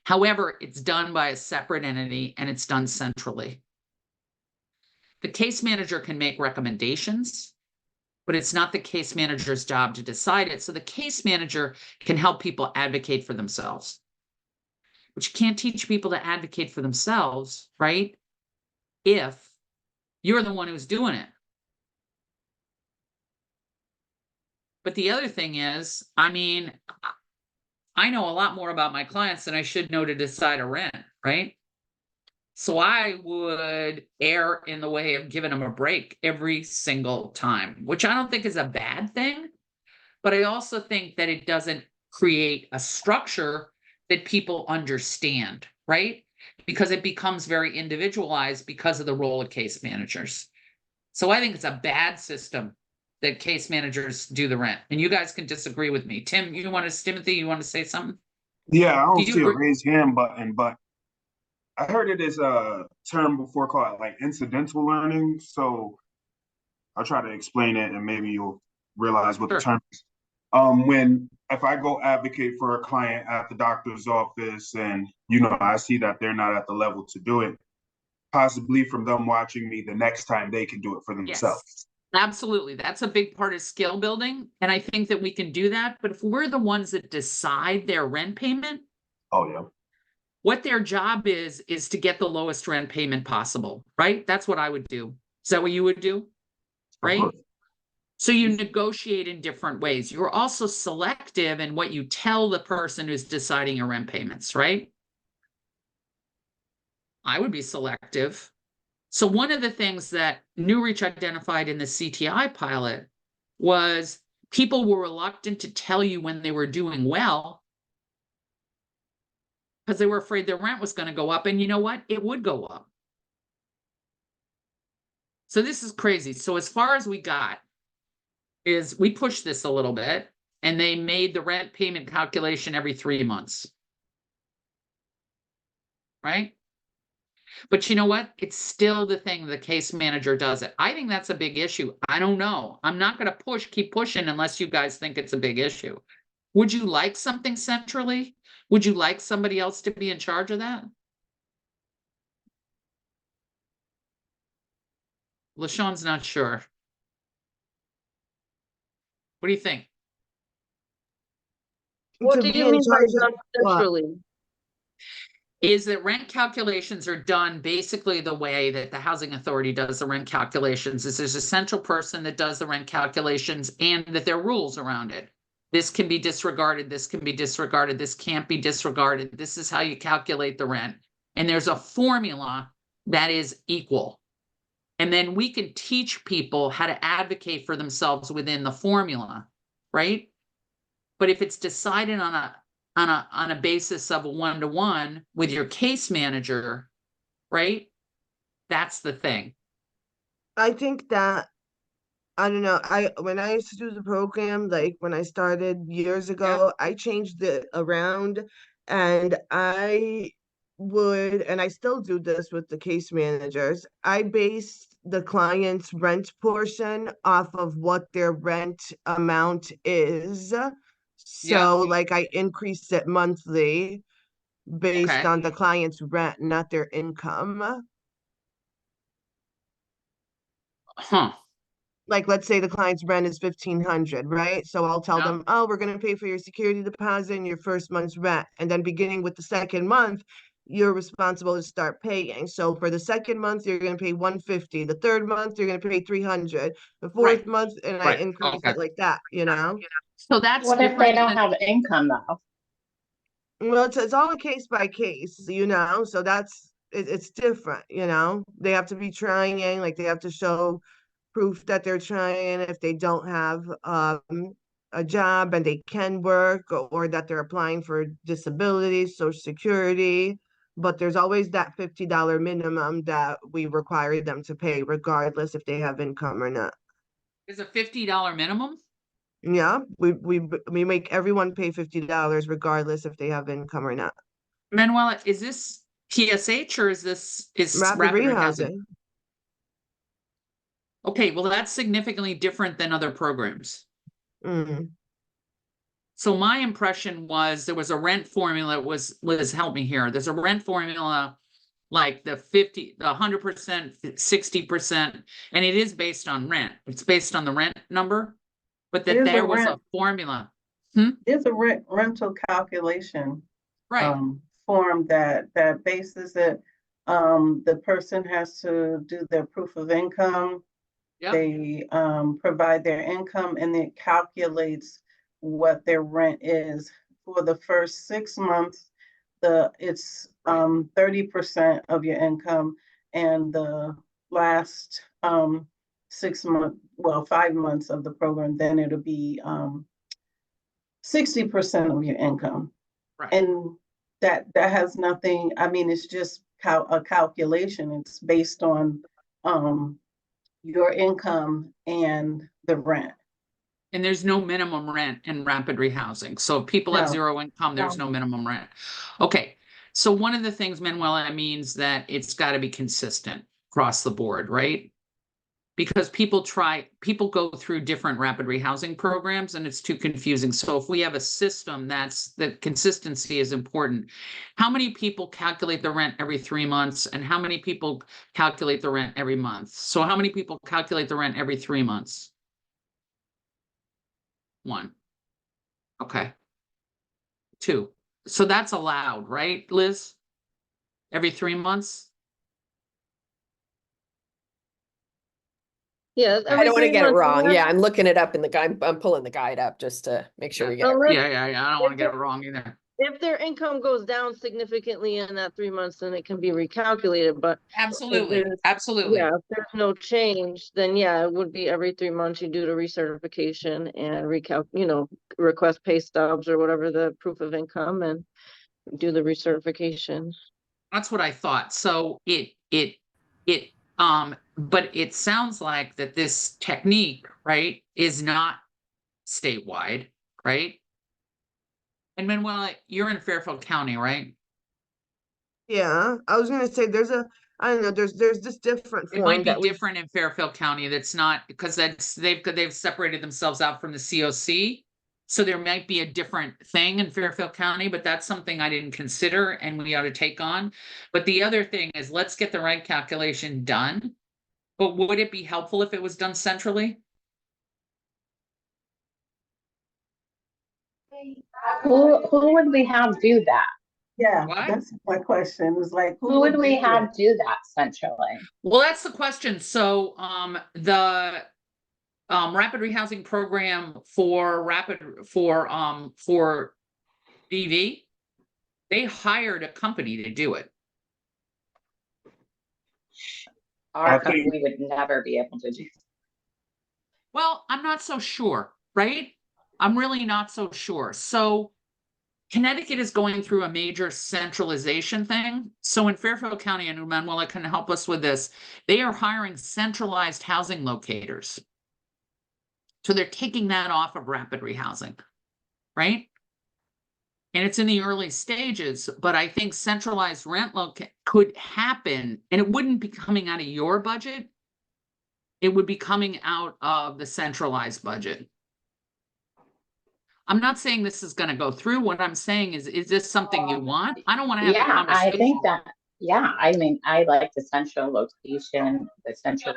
However, it's done by a separate entity and it's done centrally. The case manager can make recommendations, but it's not the case manager's job to decide it. So the case manager can help people advocate for themselves. But you can't teach people to advocate for themselves, right? If you're the one who's doing it. But the other thing is, I mean, I know a lot more about my clients than I should know to decide a rent, right? So I would err in the way of giving them a break every single time, which I don't think is a bad thing. But I also think that it doesn't create a structure that people understand, right? Because it becomes very individualized because of the role of case managers. So I think it's a bad system that case managers do the rent. And you guys can disagree with me. Timothy, you want to say something? Yeah, I Do don't you see a agree? raise hand button, but I heard it is a term before called like incidental learning. So I'll try to explain it and maybe you'll realize what the Sure. term is. When if I go advocate for a client at the doctor's office and I see that they're not at the level to do it, possibly from them watching me, the next time they can do it for themselves. Yes, absolutely. That's a big part of skill building. And I think that we can do that. But if we're the ones that decide their rent payment, Oh yeah. what their job is to get the lowest rent payment possible, right? That's what I would do. Is that what you would do? Of Right? course. So you negotiate in different ways. You're also selective in what you tell the person who's deciding your rent payments, right? I would be selective. So one of the things that New Reach identified in the CTI pilot was people were reluctant to tell you when they were doing well because they were afraid their rent was going to go up. And you know what? It would go up. So this is crazy. So as far as we got is we pushed this a little bit and they made the rent payment calculation every 3 months. Right? But you know what? It's still the thing the case manager does it. I think that's a big issue. I don't know. I'm not going to keep pushing unless you guys think it's a big issue. Would you like something centrally? Would you like somebody else to be in charge of that? LaShawn's not sure. What do you think? What To do be you in mean by charge of done what? centrally? Is that rent calculations are done basically the way that the housing authority does the rent calculations is there's a central person that does the rent calculations and that there are rules around it. This can be disregarded, this can be disregarded, this can't be disregarded. This is how you calculate the rent. And there's a formula that is equal. And then we can teach people how to advocate for themselves within the formula, right? But if it's decided on a basis of a 1-to-1 with your case manager, right? That's the thing. I think that I don't know. When I used to do the program, like when I started years ago, I changed it around and and I still do this with the case managers. I base the client's rent portion off of what their rent amount is. So like I increased it monthly based Okay. on the client's rent, not their income. Huh. Like let's say the client's rent is 1,500, right? So I'll tell Yeah. them, oh, we're going to pay for your security deposit and your first month's rent. And then beginning with the second month, you're responsible to start paying. So for the second month, you're going to pay 150. The third month, you're going to pay 300. The fourth Right. month, and I Right. increase Okay. it like that, you know? So that's What if they different don't than have income though? Well, it's all a case by case, you know? So it's different, you know? They have to be trying, like they have to show proof that they're trying if they don't have a job and they can work or that they're applying for disability, social security. But there's always that $50 minimum that we require them to pay regardless if they have income or not. is a $50 minimum. Yeah, we make everyone pay $50 regardless if they have income or not. Manuela, is this TSH or is this Rapid rapid rehousing? rehousing. Okay, well, that's significantly different than other programs. Mm. So my impression was there was a rent formula. Liz, help me here. There's a rent formula like the 50, the 100%, 60%, and it is based on rent. It's based on the rent number, but that There's a there was a rent, formula. there's a rental calculation Right. form that bases it. The person has to do their proof of income. Yep. They provide their income and it calculates what their rent is. For the first 6 months, it's 30% of your income, and the last 6 months, well, 5 months of the program, then it'll be 60% of your income. Right. And that has nothing, I mean, it's just a calculation. It's based on your income and the rent. And there's no minimum rent in rapid rehousing. So if people have No. zero income, there's no minimum rent. Okay. So one of the things, Manuela, means that it's got to be consistent across the board, right? Because people go through different rapid rehousing programs and it's too confusing. So if we have a system that consistency is important. How many people calculate the rent every 3 months and how many people calculate the rent every month? So how many people calculate the rent every 3 months? 1. Okay. 2. So that's allowed, right, Liz? Every 3 months? Yeah, I don't want to get it wrong. yeah. Yeah, I'm looking it up in the guide. I'm pulling the guide up just to make sure we get it. Unless, Yeah. I don't want to get it wrong either. if their income goes down significantly in that 3 months, then it can be recalculated, but Absolutely. there's- Absolutely. yeah, if there's no change, then yeah, it would be every 3 months you do the recertification and request pay stubs or whatever the proof of income and do the recertification. That's what I thought. So but it sounds like that this technique, right, is not statewide, right? And Manuela, you're in Fairfield County, right? Yeah, I was gonna say I don't know, there's this different It might form be that we, different in Fairfield County. That's not because they've separated themselves out from the COC. So there might be a different thing in Fairfield County, but that's something I didn't consider and we ought to take on. But the other thing is let's get the rent calculation done. But would it be helpful if it was done centrally? Who would we have do that? Yeah, What? that's my question. Is like, Who would we do have it? do that centrally? Well, that's the question. So the rapid rehousing program for DV, they hired a company to do it. Our I company think- would never be able to do. Well, I'm not so sure, right? I'm really not so sure. So Connecticut is going through a major centralization thing. So in Fairfield County, and Manuela can help us with this, they are hiring centralized housing locators. So they're taking that off of rapid rehousing, right? And it's in the early stages, but I think centralized rent could happen, and it wouldn't be coming out of your budget. It would be coming out of the centralized budget. I'm not saying this is going to go through. What I'm saying is this something you want? I don't want to have the Yeah, conversation. I think that, yeah, I mean, I like the central location, the central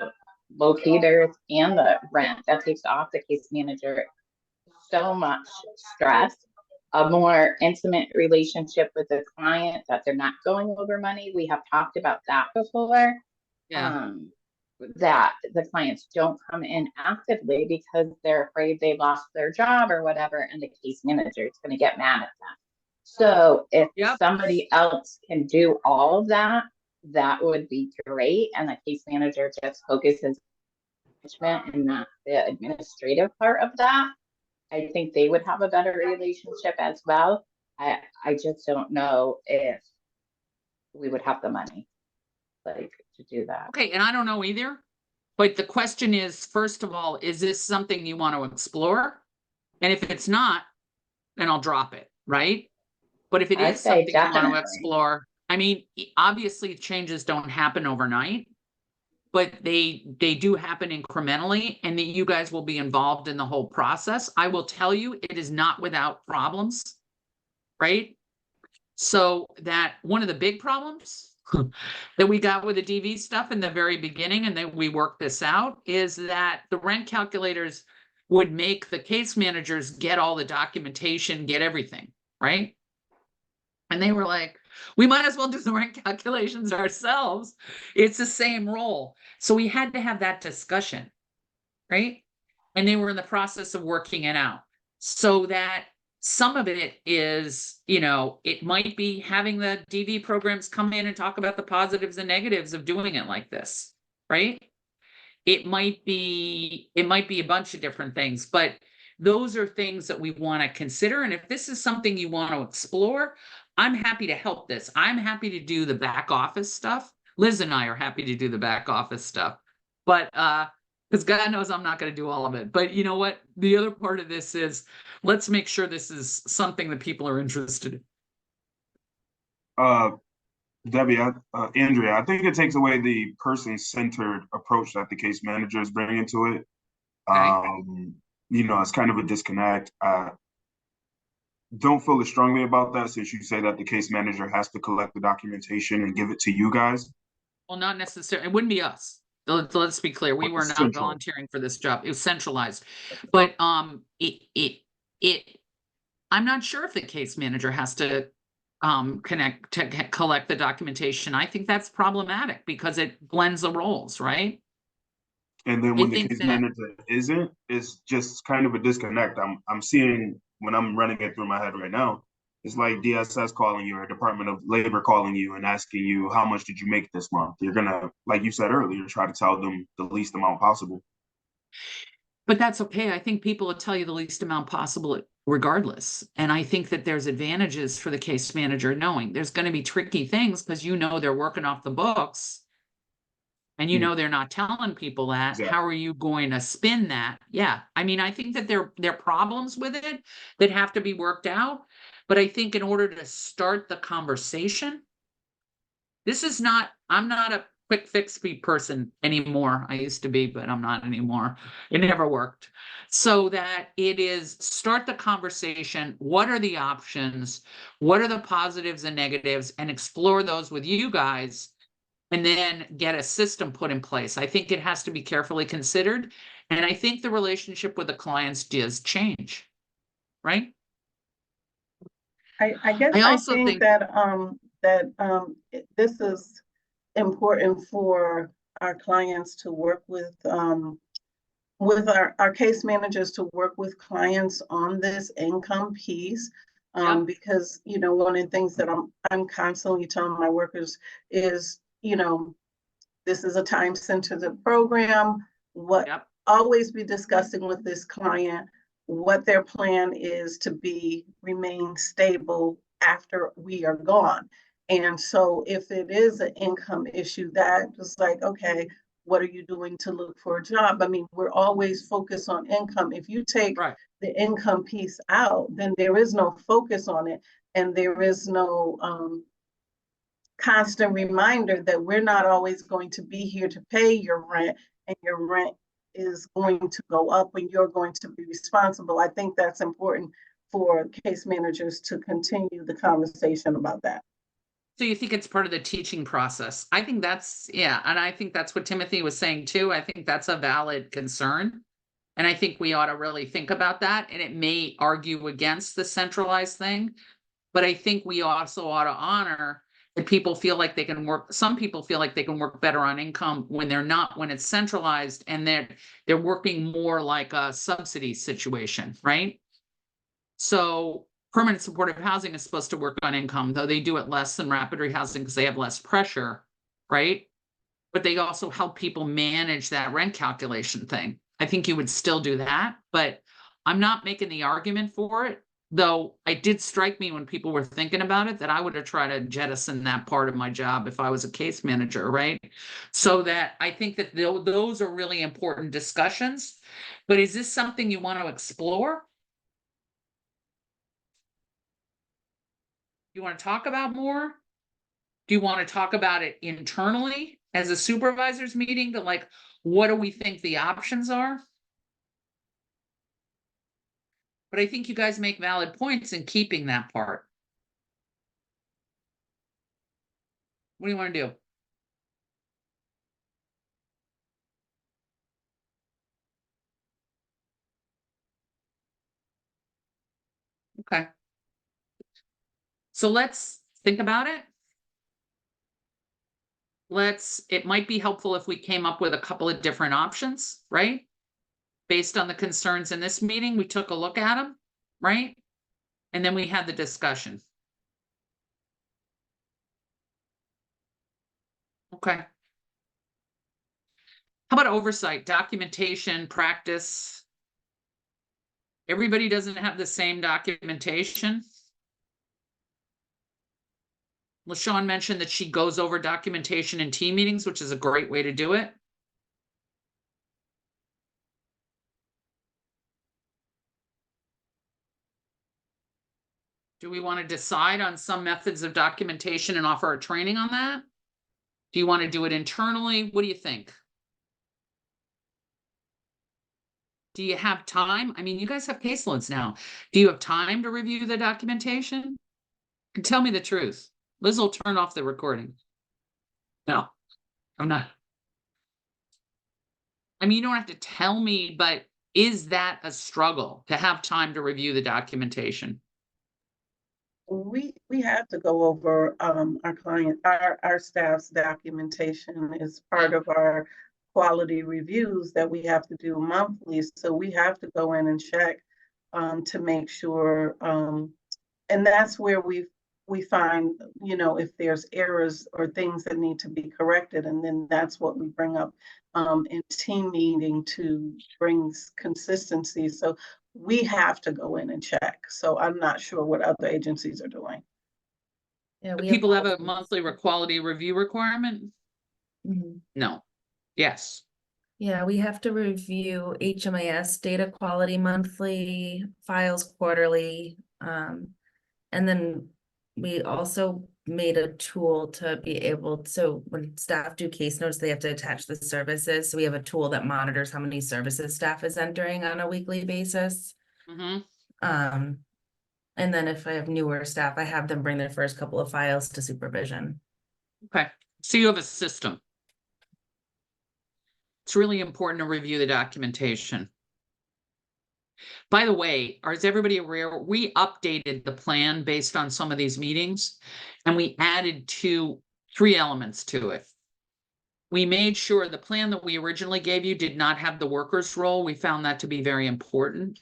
locators and the rent. That takes off the case manager so much stress, a more intimate relationship with the client, that they're not going over money. We have talked about that before. Yeah. That the clients don't come in actively because they're afraid they lost their job or whatever, and the case manager is going to get mad at them. So if somebody else can do all of that, that would be great. And the case manager just focuses management and not the administrative part of that. I think they would have a better relationship as well. I just don't know if we would have the money to do that. Okay, and I don't know either. But the question is, first of all, is this something you want to explore? And if it's not, then I'll drop it, right? But if it is something you want to explore, I mean, obviously changes don't happen overnight, but they do happen incrementally, and that you guys will be involved in the whole process. I will tell you, it is not without problems, right? So that one of the big problems that we got with the DV stuff in the very beginning, and then we worked this out, is that the rent calculators would make the case managers get all the documentation, get everything, right? And they were like, we might as well do the rent calculations ourselves. It's the same role. So we had to have that discussion, right? And they were in the process of working it out. So that some of it is, it might be having the DV programs come in and talk about the positives and negatives of doing it like this, right? It might be a bunch of different things, but those are things that we want to consider. And if this is something you want to explore, I'm happy to help this. I'm happy to do the back office stuff. Liz and I are happy to do the back office stuff, but Because God knows I'm not going to do all of it. But you know what? The other part of this is, let's make sure this is something that people are interested in. Debbie, Andrea, I think it takes away the person-centered approach that the case managers bring into it. You know, it's kind of a disconnect. Don't feel as strongly about that since you say that the case manager has to collect the documentation and give it to you guys. Well, not necessarily. It wouldn't be us. Let's be clear. We But were not central. volunteering for this job. It was centralized. But I'm not sure if the case manager has to collect the documentation. I think that's problematic because it blends the roles, right? And then I when the think case that- manager isn't, it's just kind of a disconnect. I'm seeing when I'm running it through my head right now. It's like DSS calling you or Department of Labor calling you and asking you, how much did you make this month? You're gonna, like you said earlier, try to tell them the least amount possible. But that's okay. I think people will tell you the least amount possible regardless. And I think that there's advantages for the case manager knowing there's going to be tricky things because you know they're working off the books. And you know they're not telling people that. Exactly. How are you going to spin that? Yeah. I mean, I think that there are problems with it that have to be worked out. But I think in order to start the conversation, I'm not a quick fix person anymore. I used to be, but I'm not anymore. It never worked. So that it is start the conversation. What are the options? What are the positives and negatives? And explore those with you guys. And then get a system put in place. I think it has to be carefully considered. And I think the relationship with the clients does change, right? I guess I I also think think- that this is important for our clients to work with our case managers to work with clients on this income piece. Yep. Because, you know, one of the things that I'm constantly telling my workers is, you know, this is a time-sensitive program. Yep. Always be discussing with this client what their plan is to remain stable after we are gone. And so if it is an income issue, that is like, okay, what are you doing to look for a job? I mean, we're always focused on income. If you take the income piece out, then there is no focus on it. And there is no constant reminder that we're not always going to be here to pay your rent, and your rent is going to go up and you're going to be responsible. I think that's important for case managers to continue the conversation about that. So you think it's part of the teaching process? I think that's, yeah. And I think that's what Timothy was saying too. I think that's a valid concern. And I think we ought to really think about that. And it may argue against the centralized thing, but I think we also ought to honor that people feel like they can work. Some people feel like they can work better on income when they're not, when it's centralized and they're working more like a subsidy situation, right? So permanent supportive housing is supposed to work on income, though they do it less than rapid rehousing because they have less pressure, right? But they also help people manage that rent calculation thing. I think you would still do that, but I'm not making the argument for it. Though it did strike me when people were thinking about it that I would have tried to jettison that part of my job if I was a case manager, right? So that I think that those are really important discussions. But is this something you want to explore? You want to talk about more? Do you want to talk about it internally as a supervisors meeting to like, what do we think the options are? But I think you guys make valid points in keeping that part. What do you want to do? Okay. So let's think about it. It might be helpful if we came up with a couple of different options, right? Based on the concerns in this meeting, we took a look at them, right? And then we had the discussion. Okay. How about oversight, documentation, practice? Everybody doesn't have the same documentation. LaShawn mentioned that she goes over documentation in team meetings, which is a great way to do it. Do we want to decide on some methods of documentation and offer a training on that? Do you want to do it internally? What do you think? Do you have time? I mean, you guys have caseloads now. Do you have time to review the documentation? Tell me the truth. Liz will turn off the recording. No, I'm not. I mean, you don't have to tell me, but is that a struggle to have time to review the documentation? We have to go over our staff's documentation as part of our quality reviews that we have to do monthly. So we have to go in and check to make sure, and that's where we find, you know, if there's errors or things that need to be corrected, and then that's what we bring up in team meeting to bring consistency. So we have to go in and check. So I'm not sure what other agencies are doing. Yeah, Do we people have a policies. monthly quality review requirement? Mhm. No. Yes. Yeah, we have to review HMIS data quality monthly, files quarterly. And then we also made a tool to be able, so when staff do case notes, they have to attach the services. So we have a tool that monitors how many services staff is entering on a weekly basis. Mm-hmm. And then if I have newer staff, I have them bring their first couple of files to supervision. Okay. So you have a system. It's really important to review the documentation. By the way, is everybody aware? We updated the plan based on some of these meetings, and we added three elements to it. We made sure the plan that we originally gave you did not have the workers role. We found that to be very important.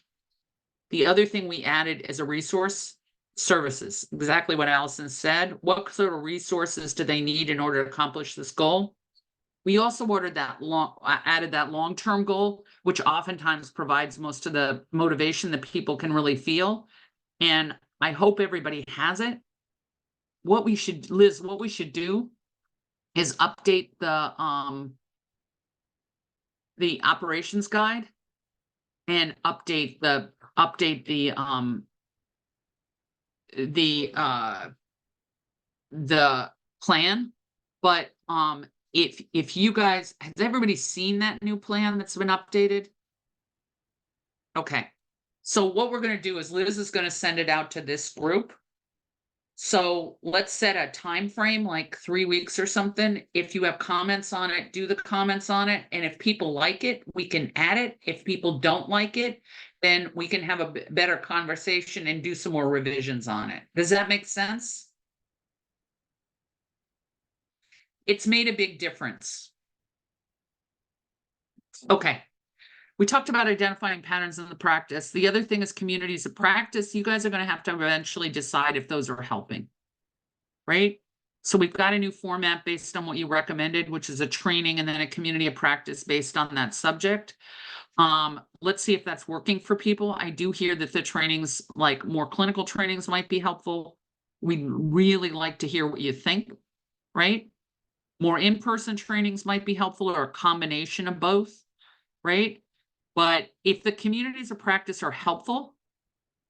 The other thing we added is a resource services, exactly what Allison said. What sort of resources do they need in order to accomplish this goal? We also added that long-term goal, which oftentimes provides most of the motivation that people can really feel. And I hope everybody has it. Liz, what we should do is update the operations guide and update the plan. But if you guys, has everybody seen that new plan that's been updated? Okay. So what we're going to do is Liz is going to send it out to this group. So let's set a time frame, like 3 weeks or something. If you have comments on it, do the comments on it. And if people like it, we can add it. If people don't like it, then we can have a better conversation and do some more revisions on it. Does that make sense? It's made a big difference. Okay. We talked about identifying patterns in the practice. The other thing is communities of practice. You guys are going to have to eventually decide if those are helping, right? So we've got a new format based on what you recommended, which is a training and then a community of practice based on that subject. Let's see if that's working for people. I do hear that the trainings, like more clinical trainings, might be helpful. We'd really like to hear what you think, right? More in-person trainings might be helpful, or a combination of both, right? But if the communities of practice are helpful,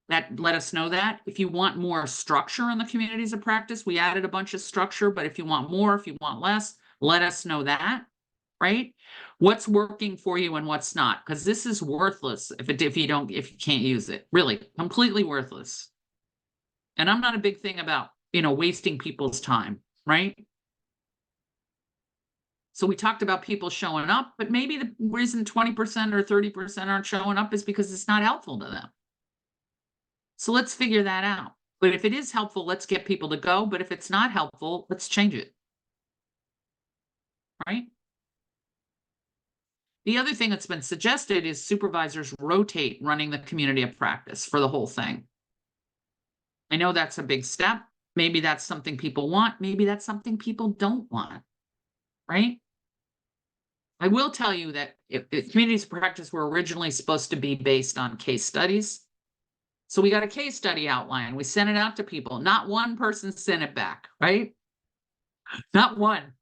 let us know that. If you want more structure in the communities of practice, we added a bunch of structure, but if you want more, if you want less, let us know that, right? What's working for you and what's not, because this is worthless if you can't use it. Really, completely worthless. And I'm not a big thing about, wasting people's time, right? So we talked about people showing up, but maybe the reason 20% or 30% aren't showing up is because it's not helpful to them. So let's figure that out. But if it is helpful, let's get people to go. But if it's not helpful, let's change it. Right? The other thing that's been suggested is supervisors rotate running the community of practice for the whole thing. I know that's a big step. Maybe that's something people want. Maybe that's something people don't want. Right? I will tell you that if communities of practice were originally supposed to be based on case studies. So we got a case study outline. We sent it out to people. Not one person sent it back, right? Not one.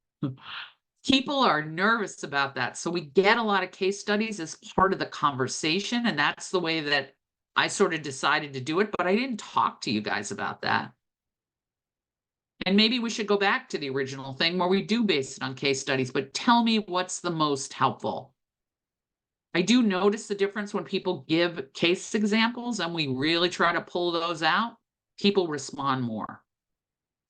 People are nervous about that. So we get a lot of case studies as part of the conversation. And that's the way that I sort of decided to do it, but I didn't talk to you guys about that. And maybe we should go back to the original thing where we do base it on case studies, but tell me what's the most helpful. I do notice the difference when people give case examples and we really try to pull those out, people respond more.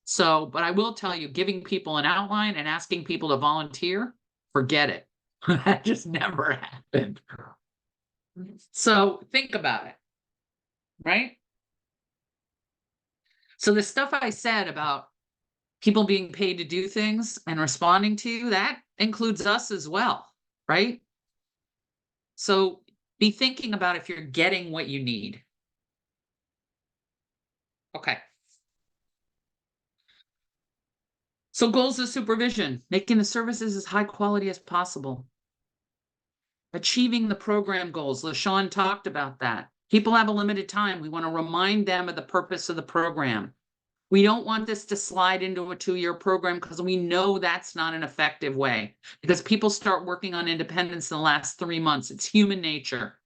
So, but I will tell you, giving people an outline and asking people to volunteer, forget it. That just never happened. So think about it, right? So the stuff I said about people being paid to do things and responding to you, that includes us as well, right? So be thinking about if you're getting what you need. Okay. So goals of supervision, making the services as high quality as possible. Achieving the program goals. LaShawn talked about that. People have a limited time. We want to remind them of the purpose of the program. We don't want this to slide into a 2-year program because we know that's not an effective way, because people start working on independence in the last 3 months. It's human nature.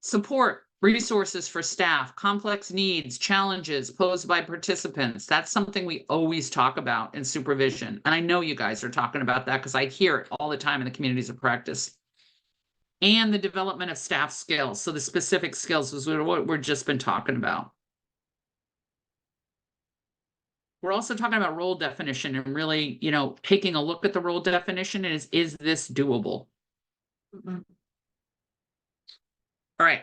Support, resources for staff, complex needs, challenges posed by participants. That's something we always talk about in supervision. And I know you guys are talking about that because I hear it all the time in the communities of practice. And the development of staff skills. So the specific skills is what we've just been talking about. We're also talking about role definition and really, taking a look at the role definition and is this doable? All right.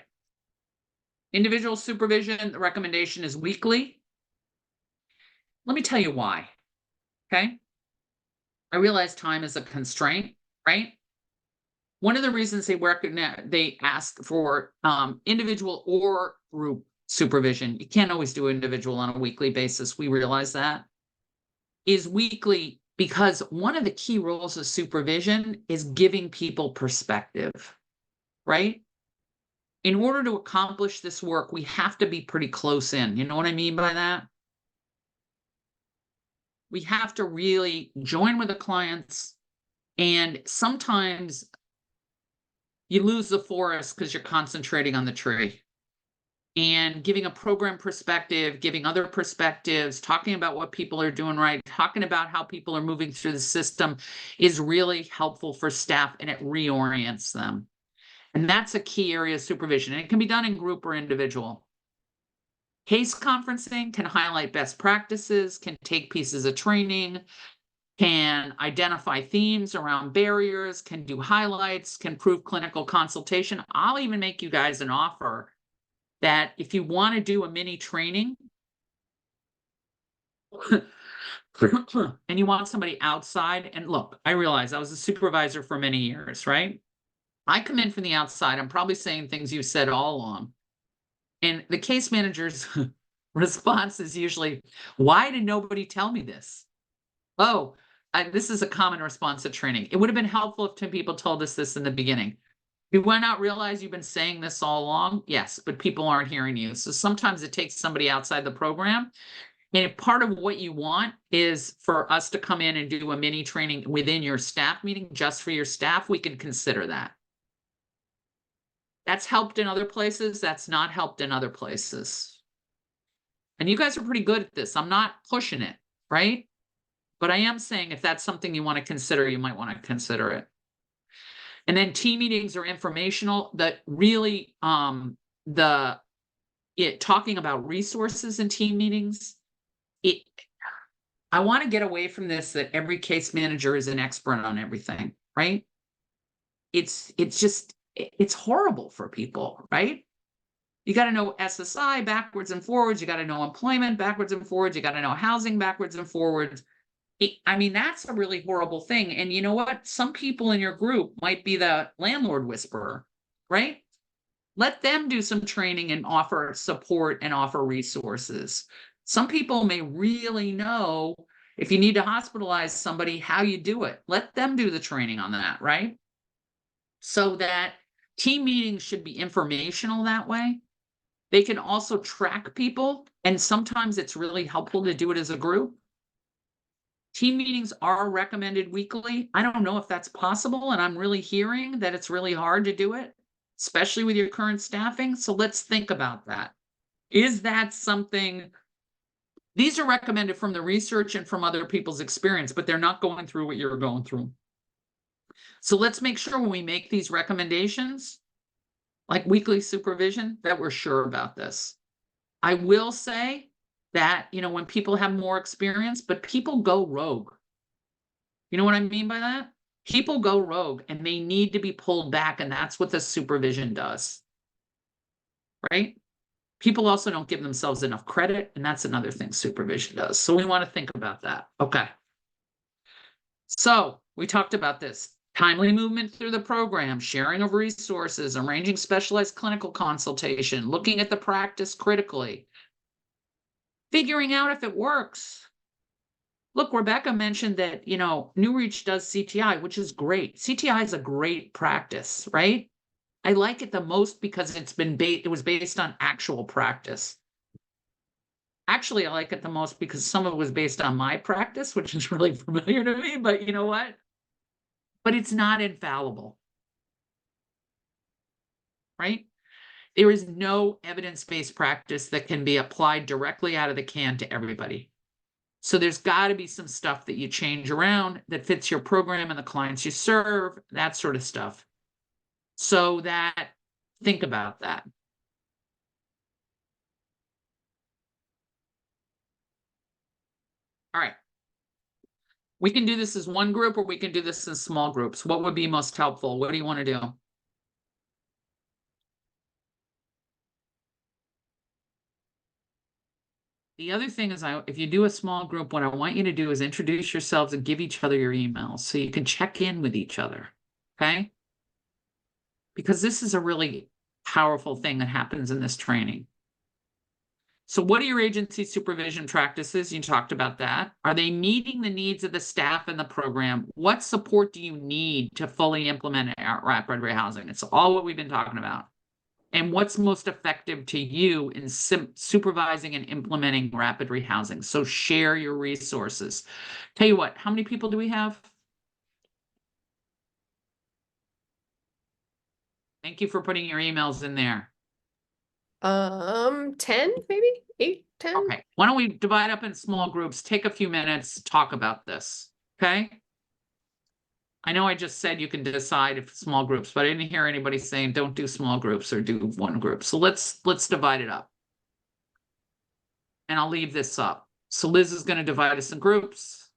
Individual supervision, the recommendation is weekly. Let me tell you why. Okay. I realize time is a constraint, right? One of the reasons they ask for individual or group supervision, you can't always do individual on a weekly basis. We realize that is weekly because one of the key roles of supervision is giving people perspective, right? In order to accomplish this work, we have to be pretty close in. You know what I mean by that? We have to really join with the clients, and sometimes you lose the forest because you're concentrating on the tree. And giving a program perspective, giving other perspectives, talking about what people are doing right, talking about how people are moving through the system is really helpful for staff, and it reorients them. And that's a key area of supervision. And it can be done in group or individual. Case conferencing can highlight best practices, can take pieces of training, can identify themes around barriers, can do highlights, can prove clinical consultation. I'll even make you guys an offer that if you want to do a mini training and you want somebody outside, and look, I realize I was a supervisor for many years, right? I come in from the outside. I'm probably saying things you said all along. And the case manager's response is usually, why did nobody tell me this? Oh, this is a common response at training. It would have been helpful if 10 people told us this in the beginning. You might not realize you've been saying this all along. Yes, but people aren't hearing you. So sometimes it takes somebody outside the program. And if part of what you want is for us to come in and do a mini training within your staff meeting just for your staff, we can consider that. That's helped in other places. That's not helped in other places. And you guys are pretty good at this. I'm not pushing it, right? But I am saying if that's something you want to consider, you might want to consider it. And then team meetings are informational. That really, talking about resources in team meetings, I want to get away from this that every case manager is an expert on everything, right? It's horrible for people, right? You got to know SSI backwards and forwards. You got to know employment backwards and forwards. You got to know housing backwards and forwards. That's a really horrible thing. And you know what? Some people in your group might be the landlord whisperer, right? Let them do some training and offer support and offer resources. Some people may really know if you need to hospitalize somebody, how you do it. Let them do the training on that, right? So that team meetings should be informational that way. They can also track people, and sometimes it's really helpful to do it as a group. Team meetings are recommended weekly. I don't know if that's possible, and I'm really hearing that it's really hard to do it. especially with your current staffing. So let's think about that. Is that something? These are recommended from the research and from other people's experience, but they're not going through what you're going through. So let's make sure when we make these recommendations, like weekly supervision, that we're sure about this. I will say that, when people have more experience, but people go rogue. You know what I mean by that? People go rogue and they need to be pulled back, and that's what the supervision does. Right? People also don't give themselves enough credit, and that's another thing supervision does. So we want to think about that. Okay. So we talked about this. Timely movement through the program, sharing of resources, arranging specialized clinical consultation, looking at the practice critically, figuring out if it works. Look, Rebecca mentioned that, New Reach does CTI, which is great. CTI is a great practice, right? I like it the most because it was based on actual practice. Actually, I like it the most because some of it was based on my practice, which is really familiar to me, but you know what? But it's not infallible, right? There is no evidence-based practice that can be applied directly out of the can to everybody. So there's got to be some stuff that you change around that fits your program and the clients you serve, that sort of stuff. So think about that. All right. We can do this as one group or we can do this in small groups. What would be most helpful? What do you want to do? The other thing is, if you do a small group, what I want you to do is introduce yourselves and give each other your emails so you can check in with each other, okay? Because this is a really powerful thing that happens in this training. So what are your agency supervision practices? You talked about that. Are they meeting the needs of the staff and the program? What support do you need to fully implement rapid rehousing? It's all what we've been talking about. And what's most effective to you in supervising and implementing rapid rehousing? So share your resources. Tell you what, how many people do we have? Thank you for putting your emails in there. 10, maybe 8, 10. Okay, why don't we divide up in small groups, take a few minutes, talk about this, okay? I know I just said you can decide if small groups, but I didn't hear anybody saying don't do small groups or do one group. So let's divide it up. And I'll leave this up. So Liz is going to divide us in groups.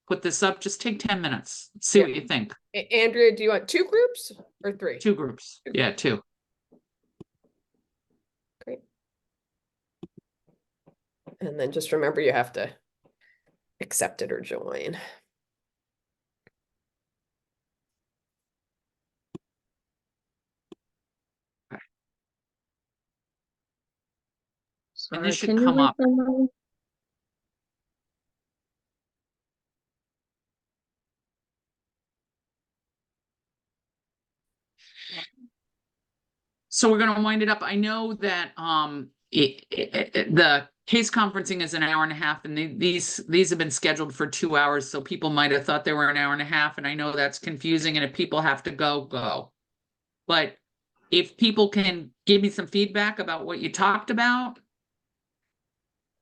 Put this up, just take 10 minutes. See what you think. Andrea, do you want 2 groups or 3? 2 groups. Yeah, 2. Great. And then just remember you have to accept it or join. And this should Can you come up. read So we're going to wind it up. I know that the case conferencing is an hour and a half, and these have been scheduled for 2 hours, so people might have thought they were an hour and a half, and I know that's confusing, and if people have to go. But if people can give me some feedback about what you talked about.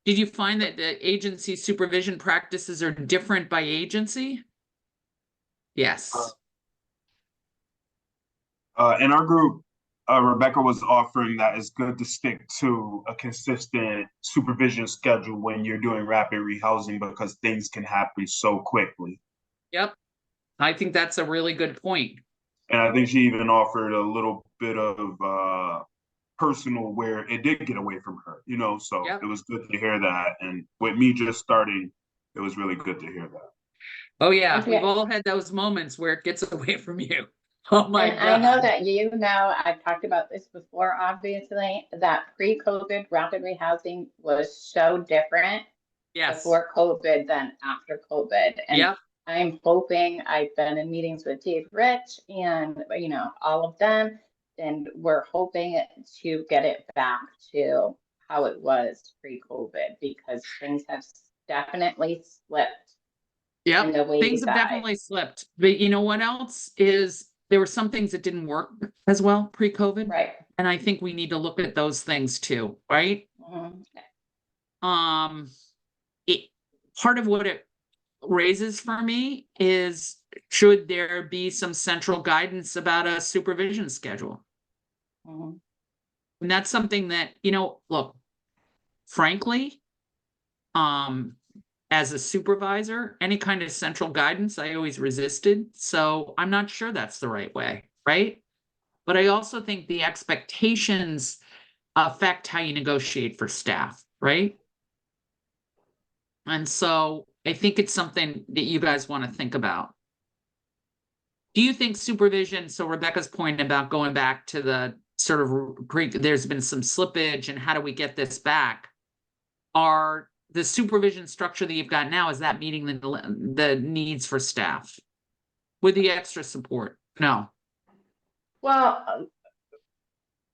Did you find that the agency supervision practices are different by agency? Yes. In our group, Rebecca was offering that it's good to stick to a consistent supervision schedule when you're doing rapid rehousing because things can happen so quickly. Yep. I think that's a really good point. And I think she even offered a little bit of personal where it did get away from her, so Yep. It was good to hear that. And with me just starting, it was really good to hear that. Oh yeah, Okay. we've all had those moments where it gets away from you. Oh my God. I know that I've talked about this before, obviously, that pre-COVID rapid rehousing was so different before COVID than after COVID. And I'm hoping, I've been in meetings with Dave Rich and, all of them, and we're hoping to get it back to how it was pre-COVID because things have definitely slipped. Yep, things have definitely slipped. But you know what else is there were some things that didn't work as well pre-COVID. Right. And I think we need to look at those things too, right? Mhm. It, part of what it raises for me is, should there be some central guidance about a supervision schedule? Mhm. And that's something that, look, frankly, as a supervisor, any kind of central guidance, I always resisted. So I'm not sure that's the right way, right? But I also think the expectations affect how you negotiate for staff, right? And so I think it's something that you guys want to think about. Do you think supervision, so Rebecca's point about going back to the sort of there's been some slippage and how do we get this back? Are the supervision structure that you've got now, is that meeting the needs for staff with the extra support? No. Well,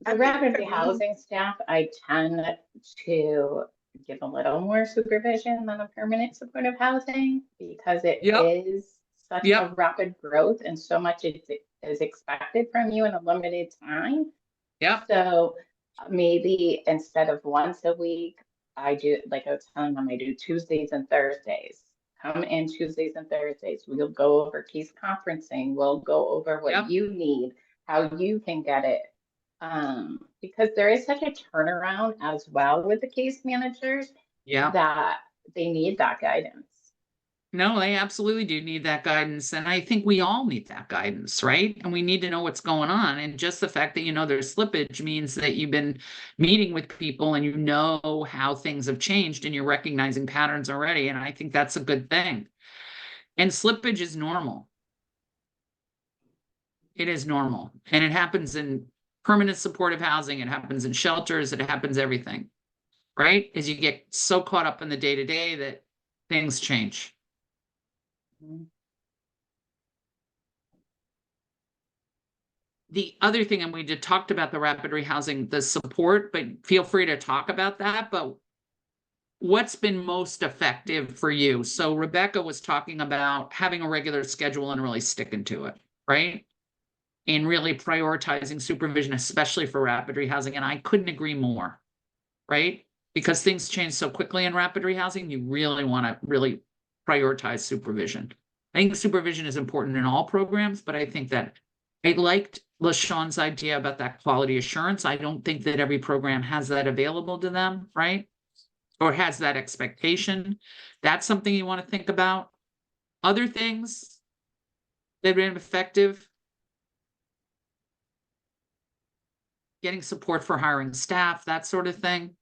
I the think rapid for me- housing staff, I tend to give a little more supervision than a permanent supportive housing because it Yep. is such Yep. a rapid growth and so much is expected from you in a limited time. Yeah. So maybe instead of once a week, I do, like I was telling them, I do Tuesdays and Thursdays. Come in Tuesdays and Thursdays. We'll go over case conferencing. We'll go over what Yep. you need, how you can get it. Because there is such a turnaround as well with the case managers Yeah. that they need that guidance. No, they absolutely do need that guidance. And I think we all need that guidance, right? And we need to know what's going on. And just the fact that there's slippage means that you've been meeting with people and you know how things have changed and you're recognizing patterns already. And I think that's a good thing. And slippage is normal. It is normal. And it happens in permanent supportive housing, it happens in shelters, it happens everything, right? As you get so caught up in the day-to-day that things change. The other thing, and we just talked about the rapid rehousing, the support, but feel free to talk about that. But what's been most effective for you? So Rebecca was talking about having a regular schedule and really sticking to it, right? And really prioritizing supervision, especially for rapid rehousing. And I couldn't agree more, right? Because things change so quickly in rapid rehousing, you really want to really prioritize supervision. I think supervision is important in all programs, but I think that I liked LaShawn's idea about that quality assurance. I don't think that every program has that available to them, right? Or has that expectation. That's something you want to think about. Other things that have been effective: getting support for hiring staff, that sort of thing.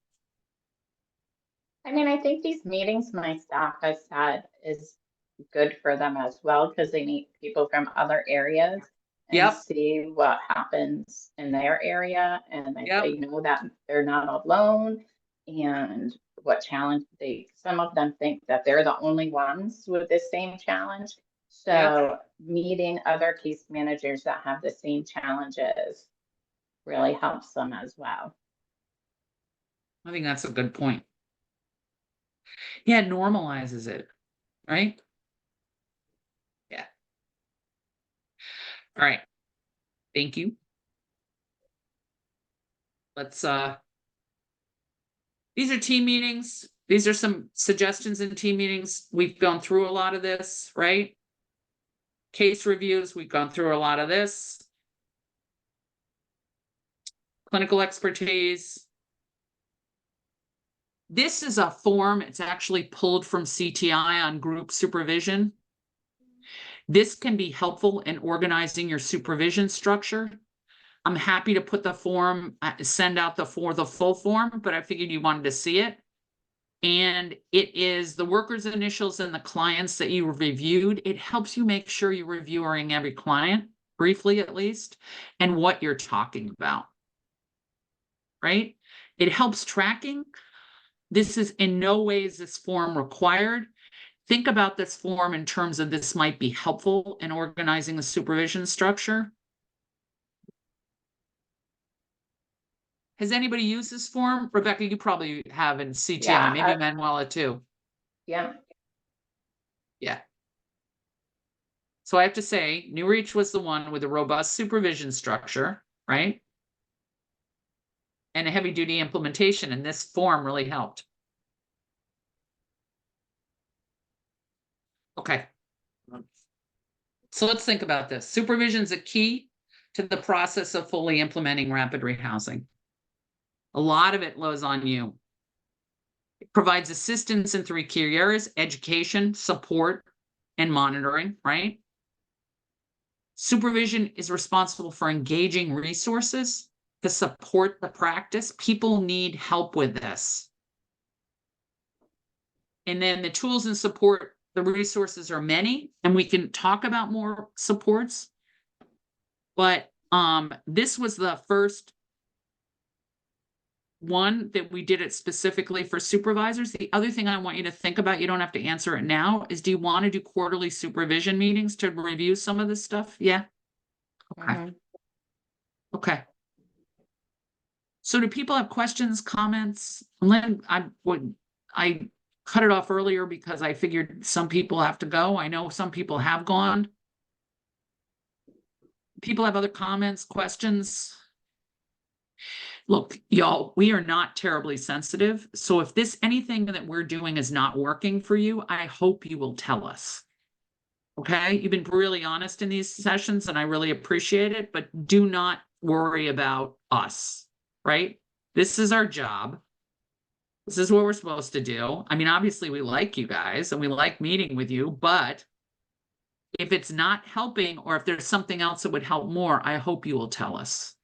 I mean, I think these meetings my staff has had is good for them as well because they meet people from other areas and Yep. see what happens in their area, and Yep. they know that they're not alone and what challenge some of them think that they're the only ones with the same challenge. So meeting other case managers that have the same challenges really helps them as well. I think that's a good point. Yeah, it normalizes it, right? Yeah. All right. Thank you. Let's these are team meetings. These are some suggestions in team meetings. We've gone through a lot of this, right? Case reviews, we've gone through a lot of this. Clinical expertise. This is a form, it's actually pulled from CTI on group supervision. This can be helpful in organizing your supervision structure. I'm happy to put the form, send out the full form, but I figured you wanted to see it. And it is the workers' initials and the clients that you reviewed. It helps you make sure you're reviewing every client, briefly at least, and what you're talking about, right? It helps tracking. This is in no way is this form required. Think about this form in terms of this might be helpful in organizing the supervision structure. Has anybody used this form? Rebecca, you probably have in CTI, Yeah, maybe Manuela too. Yeah. Yeah. So I have to say, New Reach was the one with a robust supervision structure, right? And a heavy duty implementation, and this form really helped. Okay. So let's think about this. Supervision is a key to the process of fully implementing rapid rehousing. A lot of it lies on you. It provides assistance in 3 key areas: education, support, and monitoring, right? Supervision is responsible for engaging resources to support the practice. People need help with this. And then the tools and support, the resources are many, and we can talk about more supports. But this was the first one that we did it specifically for supervisors. The other thing I want you to think about, you don't have to answer it now, is do you want to do quarterly supervision meetings to review some of this stuff? Yeah. Okay. Okay. So do people have questions, comments? Lynn, I cut it off earlier because I figured some people have to go. I know some people have gone. People have other comments, questions? Look, y'all, we are not terribly sensitive. So if anything that we're doing is not working for you, I hope you will tell us. Okay? You've been really honest in these sessions and I really appreciate it, but do not worry about us, right? This is our job. This is what we're supposed to do. I mean, obviously we like you guys and we like meeting with you, but if it's not helping or if there's something else that would help more, I hope you will tell us.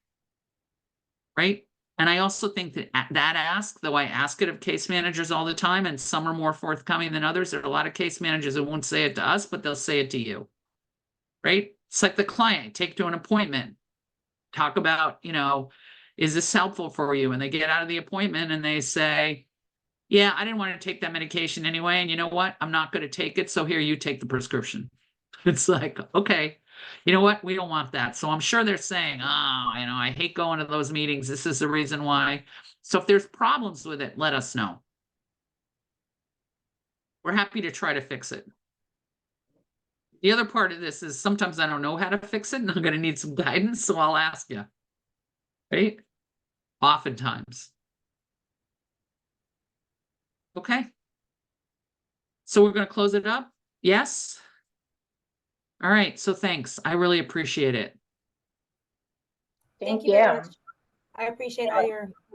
Right? And I also think that ask, though I ask it of case managers all the time, and some are more forthcoming than others, there are a lot of case managers that won't say it to us, but they'll say it to you. Right? It's like the client, take to an appointment, talk about, is this helpful for you? And they get out of the appointment and they say, yeah, I didn't want to take that medication anyway. And you know what? I'm not going to take it. So here, you take the prescription. It's like, okay, you know what? We don't want that. So I'm sure they're saying, I hate going to those meetings. This is the reason why. So if there's problems with it, let us know. We're happy to try to fix it. The other part of this is sometimes I don't know how to fix it and I'm going to need some guidance. So I'll ask you. Right? Oftentimes. Okay. So we're going to close it up. Yes. All right. So thanks. I really appreciate it. Thank you very you. much. I appreciate all your